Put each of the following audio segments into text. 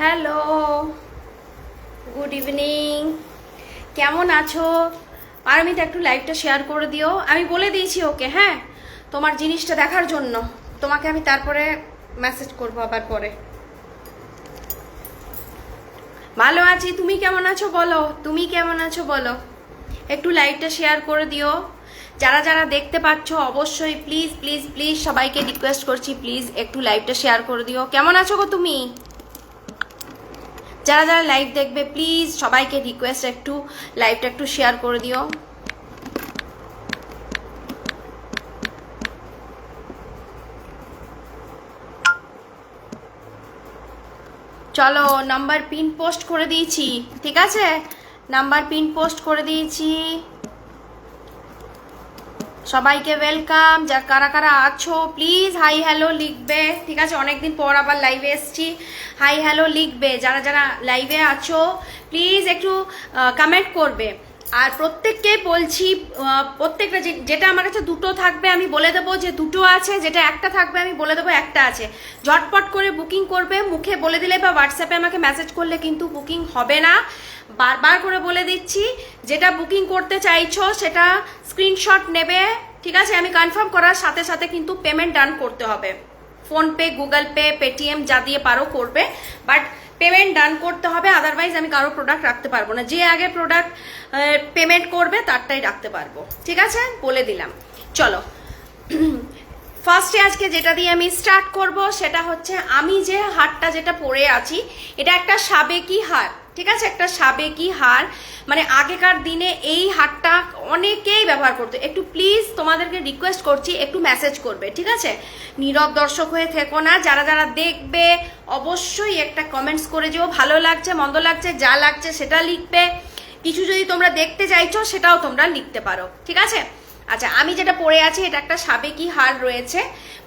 Hello, good evening. কেমন আছো? পারমিতা একটু লাইভটা শেয়ার করে দিও। আমি বলে দিয়েছি ওকে, হ্যাঁ, তোমার জিনিসটা দেখার জন্য। তোমাকে আমি তারপরে মেসেজ করবো আবার পরে। ভালো আছি, তুমি কেমন আছো বলো? তুমি কেমন আছো বলো? একটু লাইভটা শেয়ার করে দিও। যারা যারা দেখতে পাচ্ছ অবশ্যই প্লিজ প্লিজ প্লিজ সবাইকে রিকোয়েস্ট করছি, প্লিজ একটু লাইভটা শেয়ার করে দিও। কেমন আছো গো তুমি? যারা যারা লাইভ দেখবে প্লিজ সবাইকে রিকোয়েস্ট, একটু লাইভটা একটু শেয়ার করে দিও। চলো, নাম্বার পিন পোস্ট করে দিয়েছি, ঠিক আছে? নাম্বার পিন পোস্ট করে দিয়েছি। সবাইকে ওয়েলকাম। যা কারা কারা আছো প্লিজ হাই হ্যালো লিখবে, ঠিক আছে? অনেকদিন পর আবার লাইভে এসছি, হাই হ্যালো লিখবে। যারা যারা লাইভে আছো প্লিজ একটু কমেন্ট করবে। আর প্রত্যেককে বলছি, প্রত্যেকটা যেটা আমার কাছে দুটো থাকবে আমি বলে দেবো যে দুটো আছে, যেটা একটা থাকবে আমি বলে দেবো একটা আছে। ঝটপট করে বুকিং করবে, মুখে বলে দিলে বা হোয়াটসঅ্যাপে আমাকে মেসেজ করলে কিন্তু বুকিং হবে না। বারবার করে বলে দিচ্ছি, যেটা বুকিং করতে চাইছো সেটা স্ক্রিনশট নেবে, ঠিক আছে? আমি কনফার্ম করার সাথে সাথে কিন্তু পেমেন্ট ডান করতে হবে। ফোনপে, গুগল পে, পেটিএম যা দিয়ে পারো করবে, বাট পেমেন্ট ডান করতে হবে, আদারওয়াইজ আমি কারো প্রোডাক্ট রাখতে পারবো না। যে আগে প্রোডাক্ট পেমেন্ট করবে তারটাই রাখতে পারবো, ঠিক আছে? বলে দিলাম। চলো, ফার্স্টে আজকে যেটা দিয়ে আমি স্টার্ট করব সেটা হচ্ছে, আমি যে হারটা যেটা পরে আছি এটা একটা সাবেকি হার, ঠিক আছে? একটা সাবেকি হার, মানে আগেকার দিনে এই হারটা অনেকেই ব্যবহার করতো। একটু প্লিজ তোমাদেরকে রিকোয়েস্ট করছি, একটু মেসেজ করবে, ঠিক আছে? নীরব দর্শক হয়ে থেকো না। যারা যারা দেখবে অবশ্যই একটা কমেন্টস করে যেও, ভালো লাগছে মন্দ লাগছে যা লাগছে সেটা লিখবে। কিছু যদি তোমরা দেখতে চাইছো সেটাও তোমরা লিখতে পারো, ঠিক আছে? আচ্ছা, আমি যেটা পরে আছি এটা একটা সাবেকি হার রয়েছে।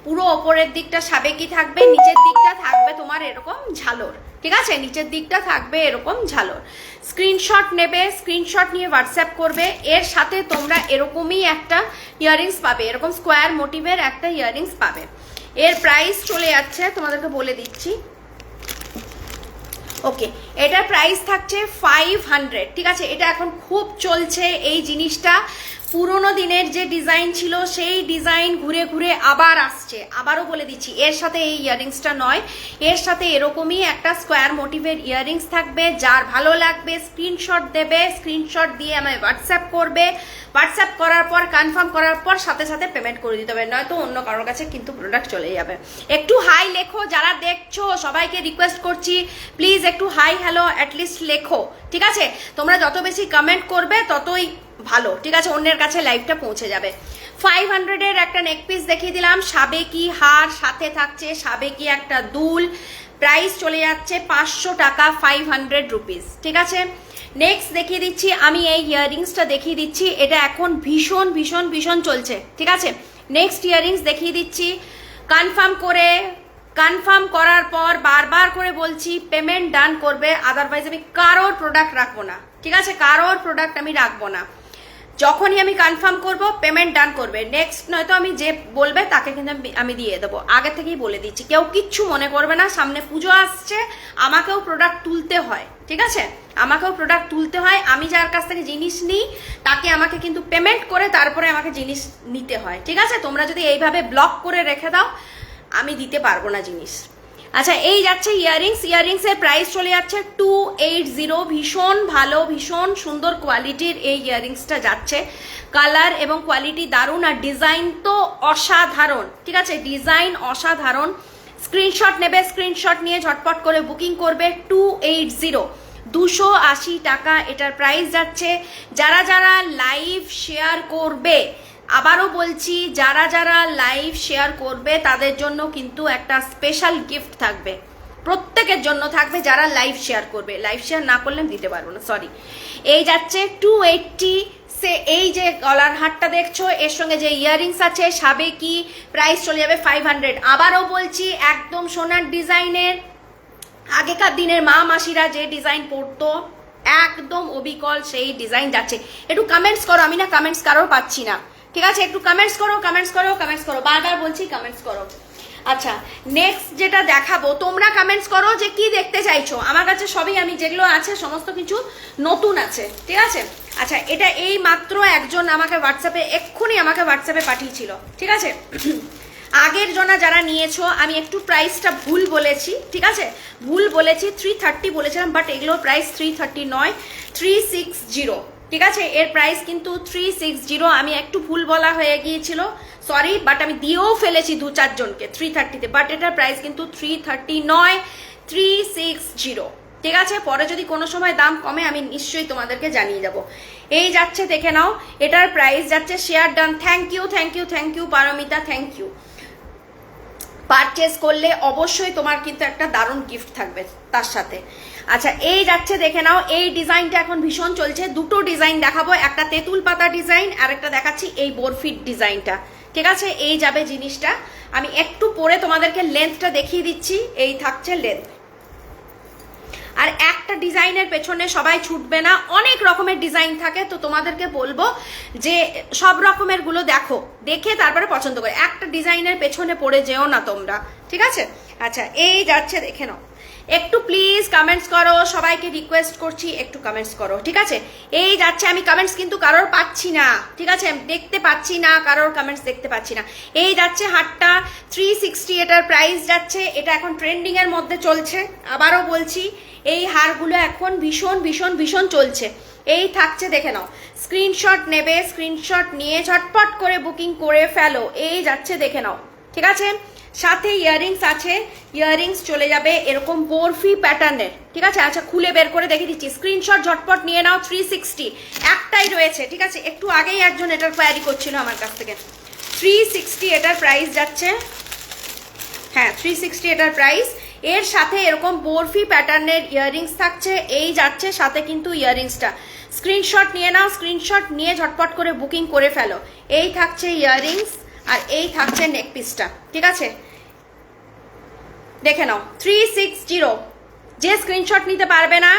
পুরো ওপরের দিকটা সাবেকি থাকবে, নিচের দিকটা থাকবে তোমার এরকম ঝালর, ঠিক আছে? নিচের দিকটা থাকবে এরকম ঝালর। স্ক্রিনশট নেবে, স্ক্রিনশট নিয়ে হোয়াটসঅ্যাপ করবে। এর সাথে তোমরা এরকমই একটা ইয়াররিংস পাবে, এরকম স্কোয়ার মোটিভের একটা ইয়াররিংস পাবে। এর প্রাইস চলে যাচ্ছে, তোমাদেরকে বলে দিচ্ছি। ওকে, এটার প্রাইস থাকছে 500, ঠিক আছে? এটা এখন খুব চলছে এই জিনিসটা। পুরোনো দিনের যে ডিজাইন ছিল সেই ডিজাইন ঘুরে ঘুরে আবার আসছে। আবারও বলে দিচ্ছি, এর সাথে এই ইয়াররিংসটা নয়, এর সাথে এরকমই একটা স্কোয়ার মোটিভের ইয়াররিংস থাকবে। যার ভালো লাগবে স্ক্রিনশট দেবে, স্ক্রিনশট দিয়ে আমায় হোয়াটসঅ্যাপ করবে। হোয়াটসঅ্যাপ করার পর কনফার্ম করার পর সাথে সাথে পেমেন্ট করে দিতে হবে, নয়তো অন্য কারোর কাছে কিন্তু প্রোডাক্ট চলে যাবে। একটু হাই লেখো, যারা দেখছো সবাইকে রিকোয়েস্ট করছি প্লিজ একটু হাই হ্যালো অ্যাটলিস্ট লেখো, ঠিক আছে? তোমরা যত বেশি কমেন্ট করবে ততই ভালো, ঠিক আছে? অন্যের কাছে লাইভটা পৌঁছে যাবে। 500-এর একটা নেক পিস দেখিয়ে দিলাম, সাবেকি হার, সাথে থাকছে সাবেকি একটা দুল। প্রাইস চলে যাচ্ছে 500 টাকা, 500 রুপিস, ঠিক আছে? নেক্সট দেখিয়ে দিচ্ছি আমি, এই ইয়াররিংসটা দেখিয়ে দিচ্ছি। এটা এখন ভীষণ ভীষণ ভীষণ চলছে, ঠিক আছে? নেক্সট ইয়াররিংস দেখিয়ে দিচ্ছি। কনফার্ম করার পর বারবার করে বলছি পেমেন্ট ডান করবে, আদারওয়াইজ আমি কারোর প্রোডাক্ট রাখবো না, ঠিক আছে? কারোর প্রোডাক্ট আমি রাখবো না। যখনই আমি কনফার্ম করব পেমেন্ট ডান করবে। নেক্সট নয়তো আমি যে বলবে তাকে কিন্তু আমি দিয়ে দেবো, আগে থেকেই বলে দিচ্ছি। কেউ কিচ্ছু মনে করবে না, সামনে পুজো আসছে, আমাকেও প্রোডাক্ট তুলতে হয়, ঠিক আছে? আমাকেও প্রোডাক্ট তুলতে হয়। আমি যার কাছ থেকে জিনিস নিই তাকে আমাকে কিন্তু পেমেন্ট করে তারপরে আমাকে জিনিস নিতে হয়, ঠিক আছে? তোমরা যদি এইভাবে ব্লক করে রেখে দাও আমি দিতে পারবো না জিনিস। আচ্ছা, এই যাচ্ছে ইয়াররিংস। ইয়াররিংসের প্রাইস চলে যাচ্ছে 280। ভীষণ ভালো, ভীষণ সুন্দর কোয়ালিটির এই ইয়াররিংসটা যাচ্ছে। কালার এবং কোয়ালিটি দারুণ, আর ডিজাইন তো অসাধারণ, ঠিক আছে? ডিজাইন অসাধারণ। স্ক্রিনশট নেবে, স্ক্রিনশট নিয়ে ঝটপট করে বুকিং করবে। 280, 280 টাকা এটার প্রাইস যাচ্ছে। যারা যারা লাইভ শেয়ার করবে, আবারও বলছি, যারা যারা লাইভ শেয়ার করবে তাদের জন্য কিন্তু একটা স্পেশাল গিফট থাকবে, প্রত্যেকের জন্য থাকবে যারা লাইভ শেয়ার করবে। লাইভ শেয়ার না করলে দিতে পারবো না, সরি। এই যাচ্ছে 280। সে এই যে গলার হারটা দেখছো, এর সঙ্গে যে ইয়াররিংস আছে সাবেকি, প্রাইস চলে যাবে 500। আবারও বলছি, একদম সোনার ডিজাইনের, আগেকার দিনের মা মাসিরা যে ডিজাইন পরতো একদম অবিকল সেই ডিজাইন যাচ্ছে। একটু কমেন্টস করো, আমি না কমেন্টস কারোর পাচ্ছি না, ঠিক আছে? একটু কমেন্টস করো, কমেন্টস করো, কমেন্টস করো, বারবার বলছি কমেন্টস করো। আচ্ছা নেক্সট যেটা দেখাবো, তোমরা কমেন্টস করো যে কি দেখতে চাইছো। আমার কাছে সবই, আমি যেগুলো আছে সমস্ত কিছু নতুন আছে, ঠিক আছে। আচ্ছা এটা এই মাত্র একজন আমাকে হোয়াটসঅ্যাপে এক্ষুনি আমাকে হোয়াটসঅ্যাপে পাঠিয়েছিল, ঠিক আছে। আগের জনা যারা নিয়েছো আমি একটু প্রাইসটা ভুল বলেছি, ঠিক আছে, ভুল বলেছি, 330 বলেছিলাম, বাট এগুলোর প্রাইস 330 নয়, 360, ঠিক আছে। এর প্রাইস কিন্তু 360, আমি একটু ভুল বলা হয়ে গিয়েছিল, সরি, বাট আমি দিয়েও ফেলেছি 2-4 জনকে 330-তে, বাট এটার প্রাইস কিন্তু 330 নয়, 360, ঠিক আছে। পরে যদি কোনো সময় দাম কমে আমি নিশ্চয়ই তোমাদেরকে জানিয়ে যাব। এই যাচ্ছে দেখে নাও, এটার প্রাইস যাচ্ছে, share done, thank you thank you thank you Paramita, thank you. Purchase করলে অবশ্যই তোমার কিন্তু একটা দারুণ গিফট থাকবে তার সাথে। আচ্ছা এই যাচ্ছে দেখে নাও, এই ডিজাইনটা এখন ভীষণ চলছে, দুটো ডিজাইন দেখাবো, একটা তেঁতুল পাতা ডিজাইন আর একটা দেখাচ্ছি এই বরফির ডিজাইনটা, ঠিক আছে। এই যাবে জিনিসটা, আমি একটু পরে তোমাদেরকে লেন্থটা দেখিয়ে দিচ্ছি, এই থাকছে লেন্থ। আর একটা ডিজাইনের পেছনে সবাই ছুটবে না, অনেক রকমের ডিজাইন থাকে, তো তোমাদেরকে বলবো যে সব রকমের গুলো দেখো, দেখে তারপরে পছন্দ করে, একটা ডিজাইনের পেছনে পড়ে যেও না তোমরা, ঠিক আছে। আচ্ছা এই যাচ্ছে দেখে নাও, একটু প্লিজ কমেন্টস করো, সবাইকে রিকোয়েস্ট করছি একটু কমেন্টস করো, ঠিক আছে। এই যাচ্ছে, আমি কমেন্টস কিন্তু কারোর পাচ্ছি না, ঠিক আছে, দেখতে পাচ্ছি না, কারোর কমেন্টস দেখতে পাচ্ছি না। এই যাচ্ছে হাটটা 360, এটার প্রাইস যাচ্ছে, এটা এখন ট্রেন্ডিং এর মধ্যে চলছে, আবারও বলছি এই হারগুলো এখন ভীষণ ভীষণ ভীষণ চলছে। এই থাকছে দেখে নাও, স্ক্রিনশট নেবে, স্ক্রিনশট নিয়ে ঝটপট করে বুকিং করে ফেলো। এই যাচ্ছে দেখে নাও, ঠিক আছে। সাথে ইয়াররিংস আছে, ইয়াররিংস চলে যাবে এরকম বরফি প্যাটার্নের, ঠিক আছে। আচ্ছা খুলে বের করে দেখে দিচ্ছি, স্ক্রিনশট ঝটপট নিয়ে নাও। 360 একটাই রয়েছে, ঠিক আছে, একটু আগেই একজন এটার কোয়ারি করছিল আমার কাছ থেকে। 360 এটার প্রাইস যাচ্ছে, হ্যাঁ 360 এটার প্রাইস। এর সাথে এরকম বরফি প্যাটার্নের ইয়াররিংস থাকছে, এই যাচ্ছে সাথে কিন্তু ইয়াররিংসটা। স্ক্রিনশট নিয়ে নাও, স্ক্রিনশট নিয়ে ঝটপট করে বুকিং করে ফেলো। এই থাকছে ইয়াররিংস আর এই থাকছে নেক পিসটা, ঠিক আছে, দেখে নাও 360। যে স্ক্রিনশট নিতে পারবে না,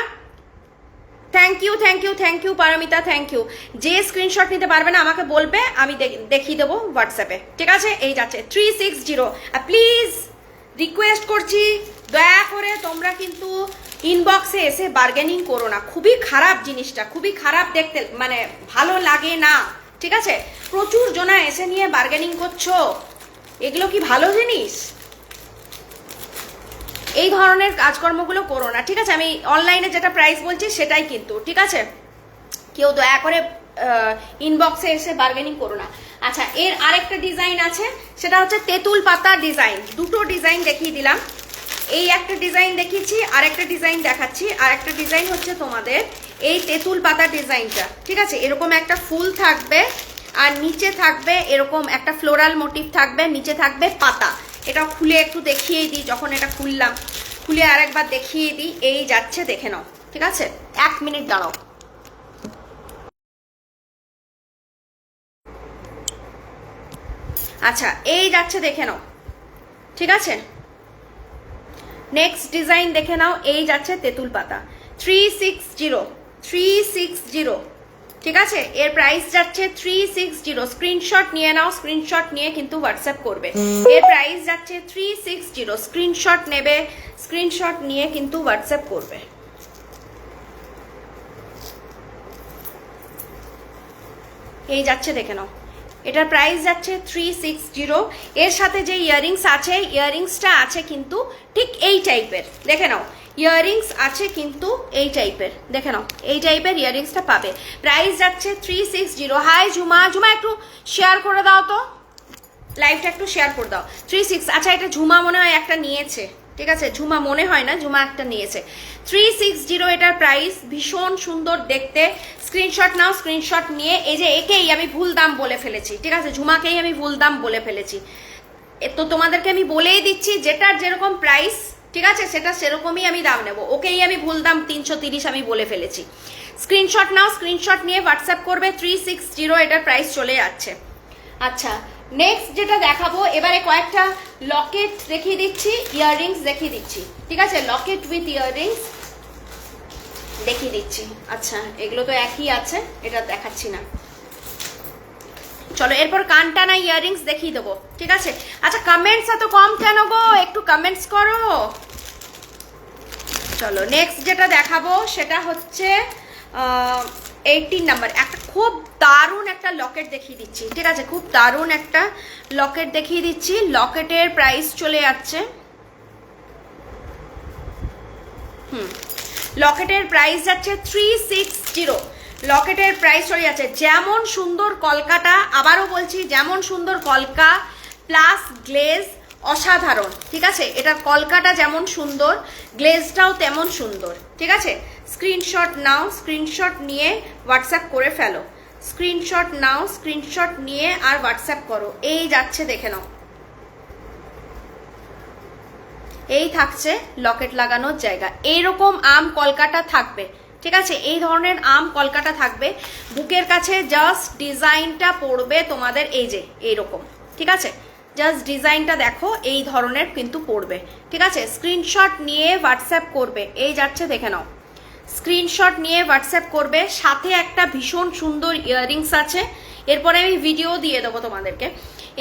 thank you thank you thank you Paramita, thank you. যে স্ক্রিনশট নিতে পারবে না আমাকে বলবে, আমি দেখিয়ে দেবো হোয়াটসঅ্যাপে, ঠিক আছে। এই যাচ্ছে 360। আর প্লিজ রিকোয়েস্ট করছি, দয়া করে তোমরা কিন্তু ইনবক্সে এসে বার্গেনিং করো না, খুবই খারাপ জিনিসটা, খুবই খারাপ দেখতে, মানে ভালো লাগে না, ঠিক আছে। প্রচুর জনা এসে নিয়ে বার্গেনিং করছো, এগুলো কি ভালো জিনিস? এই ধরনের কাজকর্মগুলো করো না, ঠিক আছে। আমি অনলাইনে যেটা প্রাইস বলছি সেটাই কিন্তু, ঠিক আছে, কেউ দয়া করে ইনবক্সে এসে বার্গেনিং করো না। আচ্ছা এর আরেকটা ডিজাইন আছে, সেটা হচ্ছে তেঁতুল পাতা ডিজাইন। দুটো ডিজাইন দেখিয়ে দিলাম, এই একটা ডিজাইন দেখিয়েছি, আরেকটা ডিজাইন দেখাচ্ছি। আর একটা ডিজাইন হচ্ছে তোমাদের এই তেঁতুল পাতা ডিজাইনটা, ঠিক আছে। এরকম একটা ফুল থাকবে আর নিচে থাকবে এরকম একটা ফ্লোরাল মোটিভ থাকবে, নিচে থাকবে পাতা। এটা খুলে একটু দেখিয়ে দিই, যখন এটা খুললাম খুলে আরেকবার দেখিয়ে দিই। এই যাচ্ছে দেখে নাও, ঠিক আছে, 1 মিনিট দাঁড়াও। আচ্ছা এই যাচ্ছে দেখে নাও, ঠিক আছে। নেক্সট ডিজাইন দেখে নাও, এই যাচ্ছে তেঁতুল পাতা 360, ঠিক আছে। এর প্রাইস যাচ্ছে 360। স্ক্রিনশট নিয়ে নাও, স্ক্রিনশট নিয়ে কিন্তু হোয়াটসঅ্যাপ করবে। এর প্রাইস যাচ্ছে 360, স্ক্রিনশট নেবে, স্ক্রিনশট নিয়ে কিন্তু হোয়াটসঅ্যাপ করবে। এই যাচ্ছে দেখে নাও, এটার প্রাইস যাচ্ছে 360। এর সাথে যে ইয়াররিংস আছে, ইয়াররিংসটা আছে কিন্তু ঠিক এই টাইপের, দেখে নাও, ইয়াররিংস আছে কিন্তু এই টাইপের, দেখে নাও, এই টাইপের ইয়াররিংসটা পাবে। প্রাইস যাচ্ছে 360। হাই ঝুমা, ঝুমা একটু শেয়ার করে দাও তো, লাইভটা একটু শেয়ার করে দাও। 360। আচ্ছা এটা ঝুমা মনে হয় একটা নিয়েছে, ঠিক আছে, ঝুমা মনে হয় না, ঝুমা একটা নিয়েছে। 360 এটার প্রাইস, ভীষণ সুন্দর দেখতে। স্ক্রিনশট নাও, স্ক্রিনশট নিয়ে, এই যে একেই আমি ভুল দাম বলে ফেলেছি, ঠিক আছে, ঝুমাকেই আমি ভুল দাম বলে ফেলেছি, তো তোমাদেরকে আমি বলেই দিচ্ছি যেটার যেরকম প্রাইস, ঠিক আছে, সেটা সেরকমই আমি দাম নেব। ওকেই আমি ভুল দাম 330 আমি বলে ফেলেছি। স্ক্রিনশট নাও, স্ক্রিনশট নিয়ে হোয়াটসঅ্যাপ করবে। 360 এটার প্রাইস চলে যাচ্ছে। আচ্ছা নেক্সট যেটা দেখাবো, এবারে কয়েকটা লকেট দেখিয়ে দিচ্ছি, ইয়াররিংস দেখিয়ে দিচ্ছি, ঠিক আছে, লকেট উইথ ইয়াররিংস দেখিয়ে দিচ্ছি। আচ্ছা এগুলো তো একই আছে, এটা দেখাচ্ছি না। চলো এরপর কানটানা ইয়াররিংস দেখিয়ে দেবো, ঠিক আছে। আচ্ছা কমেন্টস এত কম কেন গো, একটু কমেন্টস করো। চলো নেক্সট যেটা দেখাবো সেটা হচ্ছে 18 নাম্বার, একটা খুব দারুণ একটা লকেট দেখিয়ে দিচ্ছি, ঠিক আছে। খুব দারুণ একটা লকেট দেখিয়ে দিচ্ছি। লকেটের প্রাইস চলে যাচ্ছে, লকেটের প্রাইস যাচ্ছে 360। লকেটের প্রাইস চলে যাচ্ছে। যেমন সুন্দর কলকাটা, আবারও বলছি যেমন সুন্দর কলকা প্লাস গ্লেজ অসাধারণ, ঠিক আছে। এটার কলকাটা যেমন সুন্দর, গ্লেজটাও তেমন সুন্দর, ঠিক আছে। স্ক্রিনশট নাও, স্ক্রিনশট নিয়ে হোয়াটসঅ্যাপ করে ফেলো। স্ক্রিনশট নাও, স্ক্রিনশট নিয়ে আর হোয়াটসঅ্যাপ করো। এই যাচ্ছে, দেখে নাও। এই থাকছে লকেট লাগানোর জায়গা। এইরকম আম কলকাটা থাকবে, ঠিক আছে। এই ধরনের আম কলকাটা থাকবে। বুকের কাছে জাস্ট ডিজাইনটা পড়বে তোমাদের এই যে এইরকম, ঠিক আছে। জাস্ট ডিজাইনটা দেখো, এই ধরনের কিন্তু পড়বে, ঠিক আছে। স্ক্রিনশট নিয়ে হোয়াটসঅ্যাপ করবে। এই যাচ্ছে, দেখে নাও। স্ক্রিনশট নিয়ে হোয়াটসঅ্যাপ করবে। সাথে একটা ভীষণ সুন্দর ইয়াররিংস আছে, এরপরে আমি ভিডিও দিয়ে দেবো তোমাদেরকে।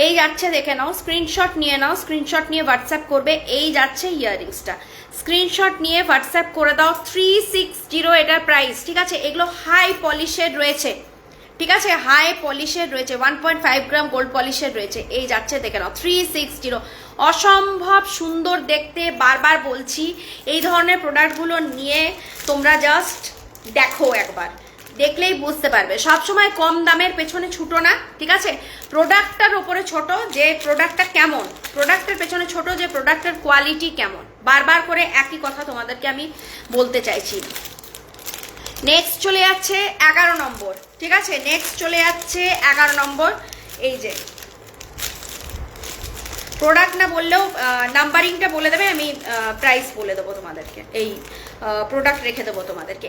এই যাচ্ছে, দেখে নাও। স্ক্রিনশট নিয়ে নাও, স্ক্রিনশট নিয়ে হোয়াটসঅ্যাপ করবে। এই যাচ্ছে ইয়াররিংসটা, স্ক্রিনশট নিয়ে হোয়াটসঅ্যাপ করে দাও। 360 এটার প্রাইস, ঠিক আছে। এগুলো হাই পলিশের রয়েছে, ঠিক আছে। হাই পলিশের রয়েছে, 1.5 গ্রাম গোল্ড পলিশের রয়েছে। এই যাচ্ছে, দেখে নাও। 360 অসম্ভব সুন্দর দেখতে। বারবার বলছি এই ধরনের প্রোডাক্টগুলো নিয়ে তোমরা জাস্ট দেখো, একবার দেখলেই বুঝতে পারবে। সবসময় কম দামের পেছনে ছুটো না, ঠিক আছে। প্রোডাক্টটার ওপরে ছোট, যে প্রোডাক্টটা কেমন, প্রোডাক্টের পেছনে ছোট, যে প্রোডাক্টের কোয়ালিটি কেমন। বারবার করে একই কথা তোমাদেরকে আমি বলতে চাইছি। নেক্সট চলে যাচ্ছে 11 নম্বর, ঠিক আছে। নেক্সট চলে যাচ্ছে 11 নম্বর। এই যে প্রোডাক্ট না বললেও নাম্বারিংটা বলে দেবে, আমি প্রাইস বলে দেবো তোমাদেরকে। এই প্রোডাক্ট রেখে দেবো তোমাদেরকে।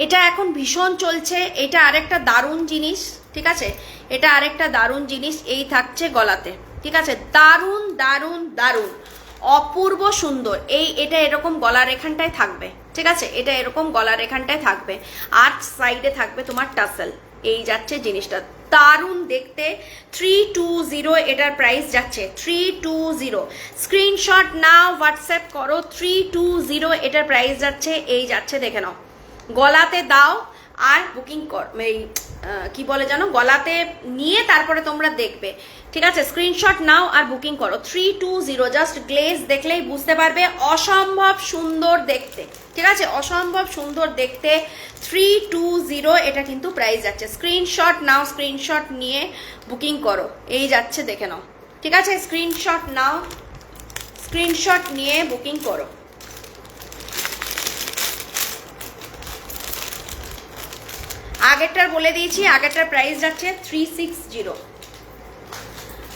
এটা এখন ভীষণ চলছে। এটা আরেকটা দারুণ জিনিস, ঠিক আছে। এটা আরেকটা দারুণ জিনিস। এই থাকছে গলাতে, ঠিক আছে। দারুণ দারুণ দারুণ, অপূর্ব সুন্দর। এটা এরকম গলার এখানটায় থাকবে, ঠিক আছে। এটা এরকম গলার এখানটায় থাকবে, আর সাইডে থাকবে তোমার টাসেল। এই যাচ্ছে জিনিসটা, দারুণ দেখতে। 320 এটার প্রাইস যাচ্ছে, 320। স্ক্রিনশট নাও, হোয়াটসঅ্যাপ করো। 320 এটার প্রাইস যাচ্ছে। এই যাচ্ছে, দেখে নাও। গলাতে দাও আর বুকিং কর, এই কি বলে জানো, গলাতে নিয়ে তারপরে তোমরা দেখবে, ঠিক আছে। স্ক্রিনশট নাও আর বুকিং করো। 320, জাস্ট গ্লেজ দেখলেই বুঝতে পারবে। অসম্ভব সুন্দর দেখতে, ঠিক আছে। অসম্ভব সুন্দর দেখতে। 320 এটা কিন্তু প্রাইস যাচ্ছে। স্ক্রিনশট নাও, স্ক্রিনশট নিয়ে বুকিং করো। এই যাচ্ছে, দেখে নাও, ঠিক আছে। স্ক্রিনশট নাও, স্ক্রিনশট নিয়ে বুকিং করো। আগেরটার বলে দিয়েছি, আগেরটার প্রাইস যাচ্ছে 360।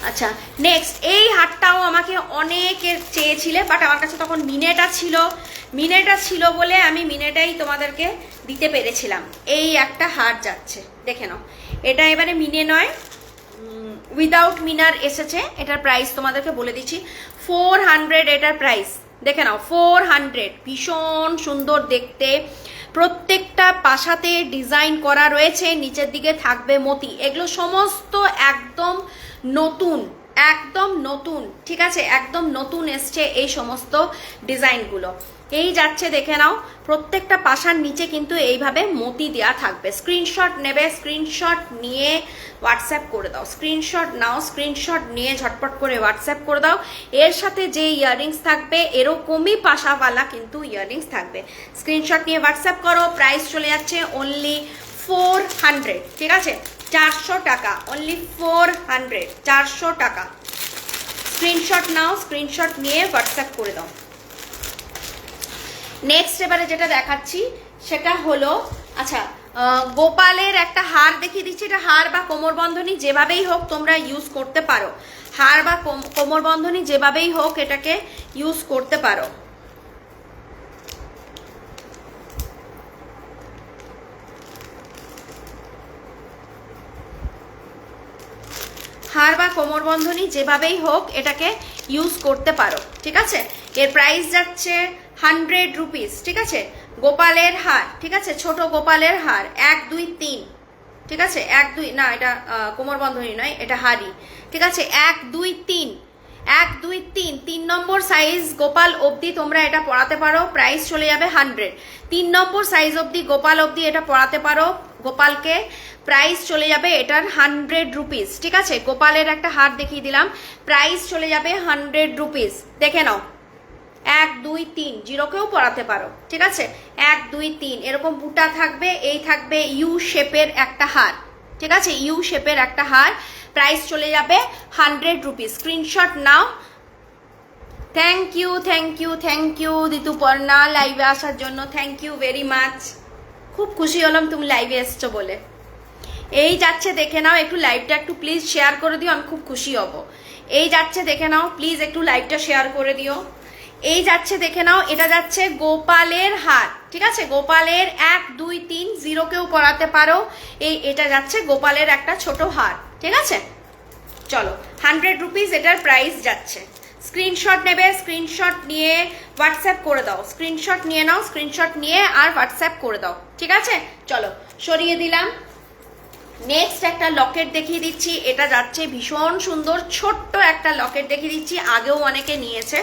আচ্ছা নেক্সট, এই হারটাও আমাকে অনেকের চেয়েছিলে, বাট আমার কাছে তখন মিনেটা ছিল বলে আমি মিনেটাই তোমাদেরকে দিতে পেরেছিলাম। এই একটা হার যাচ্ছে, দেখে নাও। এটা এবারে মিনে নয়, উইদাউট মিনার এসেছে। এটার প্রাইস তোমাদেরকে বলে দিচ্ছি, 400 এটার প্রাইস, দেখে নাও। 400, ভীষণ সুন্দর দেখতে। প্রত্যেকটা পাশাতে ডিজাইন করা রয়েছে, নিচের দিকে থাকবে মতি। এগুলো সমস্ত একদম নতুন, একদম নতুন, ঠিক আছে। একদম নতুন এসছে এই সমস্ত ডিজাইনগুলো। এই যাচ্ছে, দেখে নাও। প্রত্যেকটা পাশার নিচে কিন্তু এইভাবে মতি দেওয়া থাকবে। স্ক্রিনশট নেবে, স্ক্রিনশট নিয়ে হোয়াটসঅ্যাপ করে দাও। স্ক্রিনশট নাও, স্ক্রিনশট নিয়ে ঝটপট করে হোয়াটসঅ্যাপ করে দাও। এর সাথে যে ইয়াররিংস থাকবে এরকমই পাশাওয়ালা কিন্তু ইয়াররিংস থাকবে। স্ক্রিনশট নিয়ে হোয়াটসঅ্যাপ করো। প্রাইস চলে যাচ্ছে অনলি 400, ঠিক আছে। 400 টাকা, অনলি 400, 400 টাকা। স্ক্রিনশট নাও, স্ক্রিনশট নিয়ে হোয়াটসঅ্যাপ করে দাও। নেক্সট এবারে যেটা দেখাচ্ছি সেটা হলো, আচ্ছা গোপালের একটা হার দেখিয়ে দিচ্ছি। এটা হার বা কোমরবন্ধনী যেভাবেই হোক তোমরা ইউজ করতে পারো। হার বা কোমরবন্ধনী যেভাবেই হোক এটাকে ইউজ করতে পারো। হার বা কোমরবন্ধনী যেভাবেই হোক এটাকে ইউজ করতে পারো, ঠিক আছে। এর প্রাইস যাচ্ছে 100 রুপিস, ঠিক আছে। গোপালের হার, ঠিক আছে। ছোট গোপালের হার 1 2 3, ঠিক আছে, 1 2, না এটা কোমর বন্ধনী নয়, এটা হাড়ি। ঠিক আছে, 1 2 3, 1 2 3, 3 নম্বর সাইজ গোপাল অবধি তোমরা এটা পরাতে পারো, প্রাইস চলে যাবে 100। 3 নম্বর সাইজ অবধি গোপাল অবধি এটা পরাতে পারো গোপালকে, প্রাইস চলে যাবে এটার 100 রুপিস। ঠিক আছে, গোপালের একটা হার দেখিয়ে দিলাম, প্রাইস চলে যাবে 100 রুপিস। দেখে নাও, 1 2 3, জিরোকেও পরাতে পারো। ঠিক আছে, 1 2 3 এরকম বুটা থাকবে, এই থাকবে ইউ শেপের একটা হার। ঠিক আছে, ইউ শেপের একটা হার, প্রাইস চলে যাবে 100 রুপিস। স্ক্রিনশট নাও। Thank you, thank you, thank you Rituparna লাইভে আসার জন্য, থ্যাংক ইউ ভেরি মাচ। খুব খুশি হলাম তুমি লাইভে এসছো বলে। এই যাচ্ছে দেখে নাও, একটু লাইভটা একটু প্লিজ শেয়ার করে দিও, আমি খুব খুশি হব। এই যাচ্ছে দেখে নাও, প্লিজ একটু লাইভটা শেয়ার করে দিও। এই যাচ্ছে দেখে নাও, এটা যাচ্ছে গোপালের হার। ঠিক আছে, গোপালের 1 2 3 জিরোকেও পরাতে পারো। এটা যাচ্ছে গোপালের একটা ছোট হার। ঠিক আছে, চলো 100 রুপিস এটার প্রাইস যাচ্ছে। স্ক্রিনশট নেবে, স্ক্রিনশট নিয়ে হোয়াটসঅ্যাপ করে দাও, স্ক্রিনশট নিয়ে নাও, স্ক্রিনশট নিয়ে আর হোয়াটসঅ্যাপ করে দাও। ঠিক আছে, চলো সরিয়ে দিলাম। নেক্সট একটা লকেট দেখিয়ে দিচ্ছি, এটা যাচ্ছে ভীষণ সুন্দর, ছোট্ট একটা লকেট দেখিয়ে দিচ্ছি, আগেও অনেকে নিয়েছে,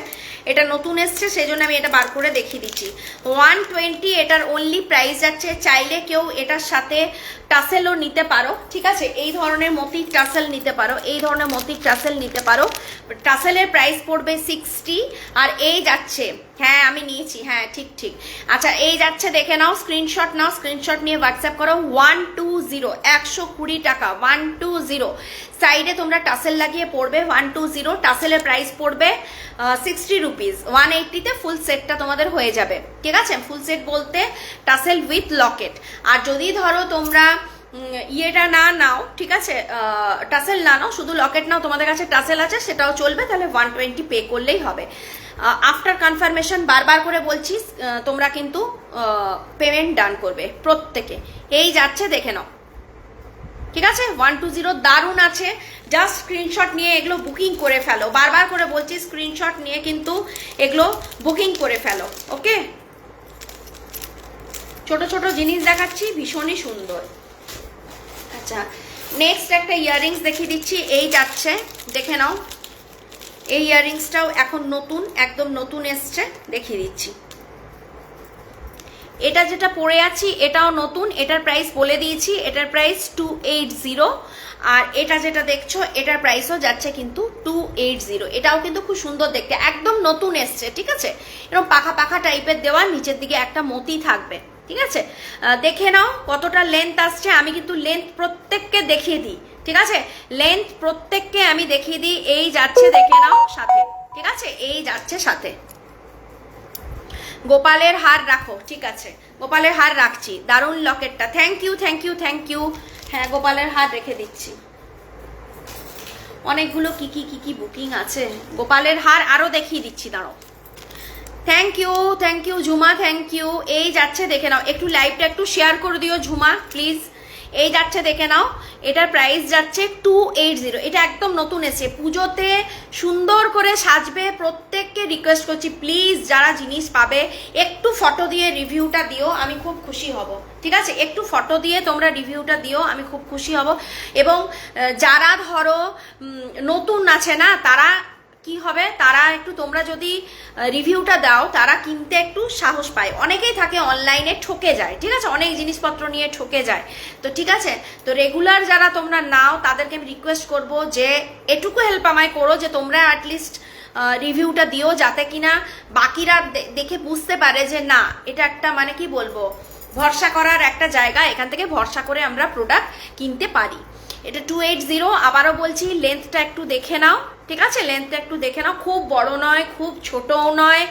এটা নতুন এসছে সেই জন্য আমি এটা বার করে দেখিয়ে দিচ্ছি। 120 এটার অনলি প্রাইস যাচ্ছে। চাইলে কেউ এটার সাথে টাসেলও নিতে পারো। ঠিক আছে, এই ধরনের মতির টাসেল নিতে পারো, এই ধরনের মতির টাসেল নিতে পারো। টাসেলের প্রাইস পড়বে 60। আর এই যাচ্ছে, হ্যাঁ আমি নিয়েছি, হ্যাঁ ঠিক ঠিক। আচ্ছা, এই যাচ্ছে দেখে নাও, স্ক্রিনশট নাও, স্ক্রিনশট নিয়ে হোয়াটসঅ্যাপ করো। 120, 120 টাকা, 120। সাইডে তোমরা টাসেল লাগিয়ে পড়বে 120। টাসেলের প্রাইস পড়বে 60 রুপিস। 180-তে ফুল সেটটা তোমাদের হয়ে যাবে। ঠিক আছে, ফুল সেট বলতে টাসেল উইথ লকেট। আর যদি ধরো তোমরা ইয়েটা না নাও, ঠিক আছে, টাসেল না নাও, শুধু লকেট নাও, তোমাদের কাছে টাসেল আছে সেটাও চলবে, তাহলে 120 পে করলেই হবে। আফটার কনফার্মেশন বারবার করে বলছি, তোমরা কিন্তু পেমেন্ট ডান করবে প্রত্যেকে। এই যাচ্ছে দেখে নাও। ঠিক আছে, 120 দারুণ আছে। জাস্ট স্ক্রিনশট নিয়ে এগুলো বুকিং করে ফেলো, বারবার করে বলছি স্ক্রিনশট নিয়ে কিন্তু এগুলো বুকিং করে ফেলো। ওকে, ছোট ছোট জিনিস দেখাচ্ছি, ভীষণই সুন্দর। আচ্ছা, নেক্সট একটা ইয়াররিংস দেখিয়ে দিচ্ছি, এই যাচ্ছে দেখে নাও। এই ইয়াররিংসটাও এখন নতুন, একদম নতুন এসছে, দেখিয়ে দিচ্ছি। এটা যেটা পরে আছি এটাও নতুন, এটার প্রাইস বলে দিয়েছি, এটার প্রাইস 280। আর এটা যেটা দেখছো এটার প্রাইসও যাচ্ছে কিন্তু 280। এটাও কিন্তু খুব সুন্দর দেখতে, একদম নতুন এসছে। ঠিক আছে, এরকম পাখা পাখা টাইপের দেওয়া, নিচের দিকে একটা মতি থাকবে। ঠিক আছে, দেখে নাও কতটা লেন্থ আসছে। আমি কিন্তু লেন্থ প্রত্যেককে দেখিয়ে দিই। ঠিক আছে, লেন্থ প্রত্যেককে আমি দেখিয়ে দিই। এই যাচ্ছে দেখে নাও সাথে। ঠিক আছে, এই যাচ্ছে সাথে। গোপালের হার রাখো। ঠিক আছে, গোপালের হার রাখছি। দারুণ লকেটটা, thank you, thank you, thank you. হ্যাঁ, গোপালের হার রেখে দিচ্ছি। অনেকগুলো কি কি কি কি বুকিং আছে, গোপালের হার আরো দেখিয়ে দিচ্ছি, দাঁড়ো। Thank you, thank you Jhuma, thank you. এই যাচ্ছে দেখে নাও, একটু লাইভটা একটু শেয়ার করে দিও ঝুমা প্লিজ। এই যাচ্ছে দেখে নাও, এটার প্রাইস যাচ্ছে 280। এটা একদম নতুন এসে, পুজোতে সুন্দর করে সাজবে। প্রত্যেককে রিকোয়েস্ট করছি প্লিজ, যারা জিনিস পাবে একটু ফটো দিয়ে রিভিউটা দিও, আমি খুব খুশি হব। ঠিক আছে, একটু ফটো দিয়ে তোমরা রিভিউটা দিও, আমি খুব খুশি হব। এবং যারা ধরো নতুন আছে না, তারা কি হবে, তারা একটু তোমরা যদি রিভিউটা দাও, তারা কিনতে একটু সাহস পায়। অনেকেই থাকে অনলাইনে ঠকে যায়। ঠিক আছে, অনেক জিনিসপত্র নিয়ে ঠকে যায়। তো ঠিক আছে, তো রেগুলার যারা তোমরা নাও তাদেরকে আমি রিকোয়েস্ট করব যে এটুকু হেল্প আমায় করো, যে তোমরা অ্যাটলিস্ট রিভিউটা দিও, যাতে কিনা বাকিরা দেখে বুঝতে পারে যে না, এটা একটা মানে কি বলবো, ভরসা করার একটা জায়গা, এখান থেকে ভরসা করে আমরা প্রোডাক্ট কিনতে পারি। এটা 280। আবারও বলছি, লেন্থটা একটু দেখে নাও। ঠিক আছে, লেন্থটা একটু দেখে নাও, খুব বড় নয়, খুব ছোটও নয়,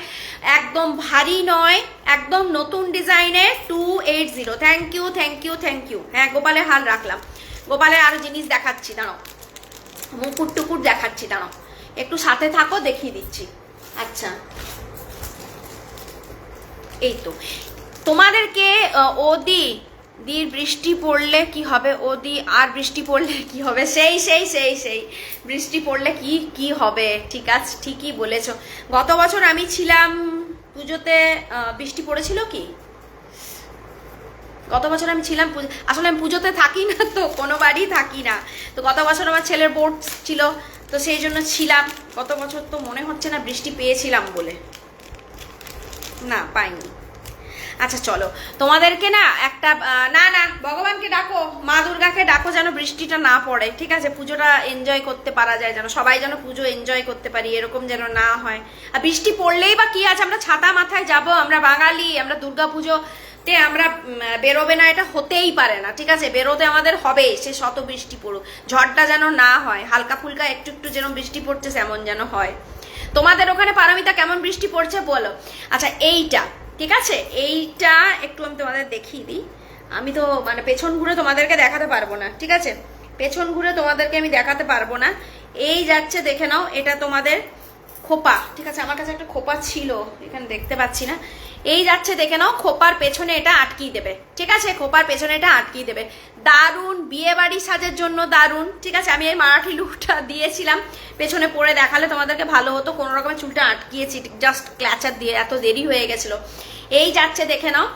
একদম ভারী নয়, একদম নতুন ডিজাইনের 280। Thank you, thank you, thank you. হ্যাঁ, গোপালের হার রাখলাম। গোপালের আরো জিনিস দেখাচ্ছি, দাঁড়াও, মুকুট টুকুট দেখাচ্ছি, দাঁড়াও একটু সাথে থাকো, দেখিয়ে দিচ্ছি। আচ্ছা, এই তো তোমাদেরকে দির বৃষ্টি পড়লে কি হবে, আর বৃষ্টি পড়লে কি হবে, সেই সেই সেই সেই বৃষ্টি পড়লে কি হবে। ঠিক আছে, ঠিকই বলেছো। গত বছর আমি ছিলাম পুজোতে, বৃষ্টি পড়েছিল কি গত বছর আমি ছিলাম, আসলে আমি পুজোতে থাকি না তো, কোনো বাড়ি থাকি না, তো গত বছর আমার ছেলের বোর্ড ছিল, তো সেই জন্য ছিলাম। গত বছর তো মনে হচ্ছে না বৃষ্টি পেয়েছিলাম বলে, না পাইনি। আচ্ছা চলো, তোমাদেরকে না একটা না না ভগবানকে ডাকো, মা দুর্গাকে ডাকো যেন বৃষ্টিটা না পড়ে, ঠিক আছে? পুজোটা এনজয় করতে পারা যায়, যেন সবাই যেন পুজো এনজয় করতে পারি, এরকম যেন না হয়। আর বৃষ্টি পড়লেই বা কি আছে, আমরা ছাতা মাথায় যাব, আমরা বাঙালি, আমরা দুর্গা পুজোতে আমরা বেরোবে না এটা হতেই পারে না, ঠিক আছে? বেরোতে আমাদের হবে, সে শত বৃষ্টি পড়ুক, ঝড়টা যেন না হয়, হালকা ফুলকা একটু একটু যেন বৃষ্টি পড়ছে তেমন যেন হয়। তোমাদের ওখানে পারমিতা কেমন বৃষ্টি পড়ছে বলো। আচ্ছা এইটা ঠিক আছে, এইটা একটু আমি তোমাদের দেখিয়ে দিই। আমি তো মানে পেছন ঘুরে তোমাদেরকে দেখাতে পারবো না, ঠিক আছে? পেছন ঘুরে তোমাদেরকে আমি দেখাতে পারবো না। এই যাচ্ছে, দেখে নাও, এটা তোমাদের খোপা, ঠিক আছে? আমার কাছে একটা খোপা ছিল, এখানে দেখতে পাচ্ছি না। এই যাচ্ছে, দেখে নাও, খোপার পেছনে এটা আটকিয়ে দেবে, ঠিক আছে? খোপার পেছনে এটা আটকিয়ে দেবে। দারুণ, বিয়ে বাড়ি সাজের জন্য দারুণ, ঠিক আছে? আমি এই মারাঠি লুকটা দিয়েছিলাম, পেছনে পরে দেখালে তোমাদেরকে ভালো হতো। কোনো রকমের চুলটা আটকিয়েছি জাস্ট ক্ল্যাচার দিয়ে, এত দেরি হয়ে গেছিল। এই যাচ্ছে, দেখে নাও,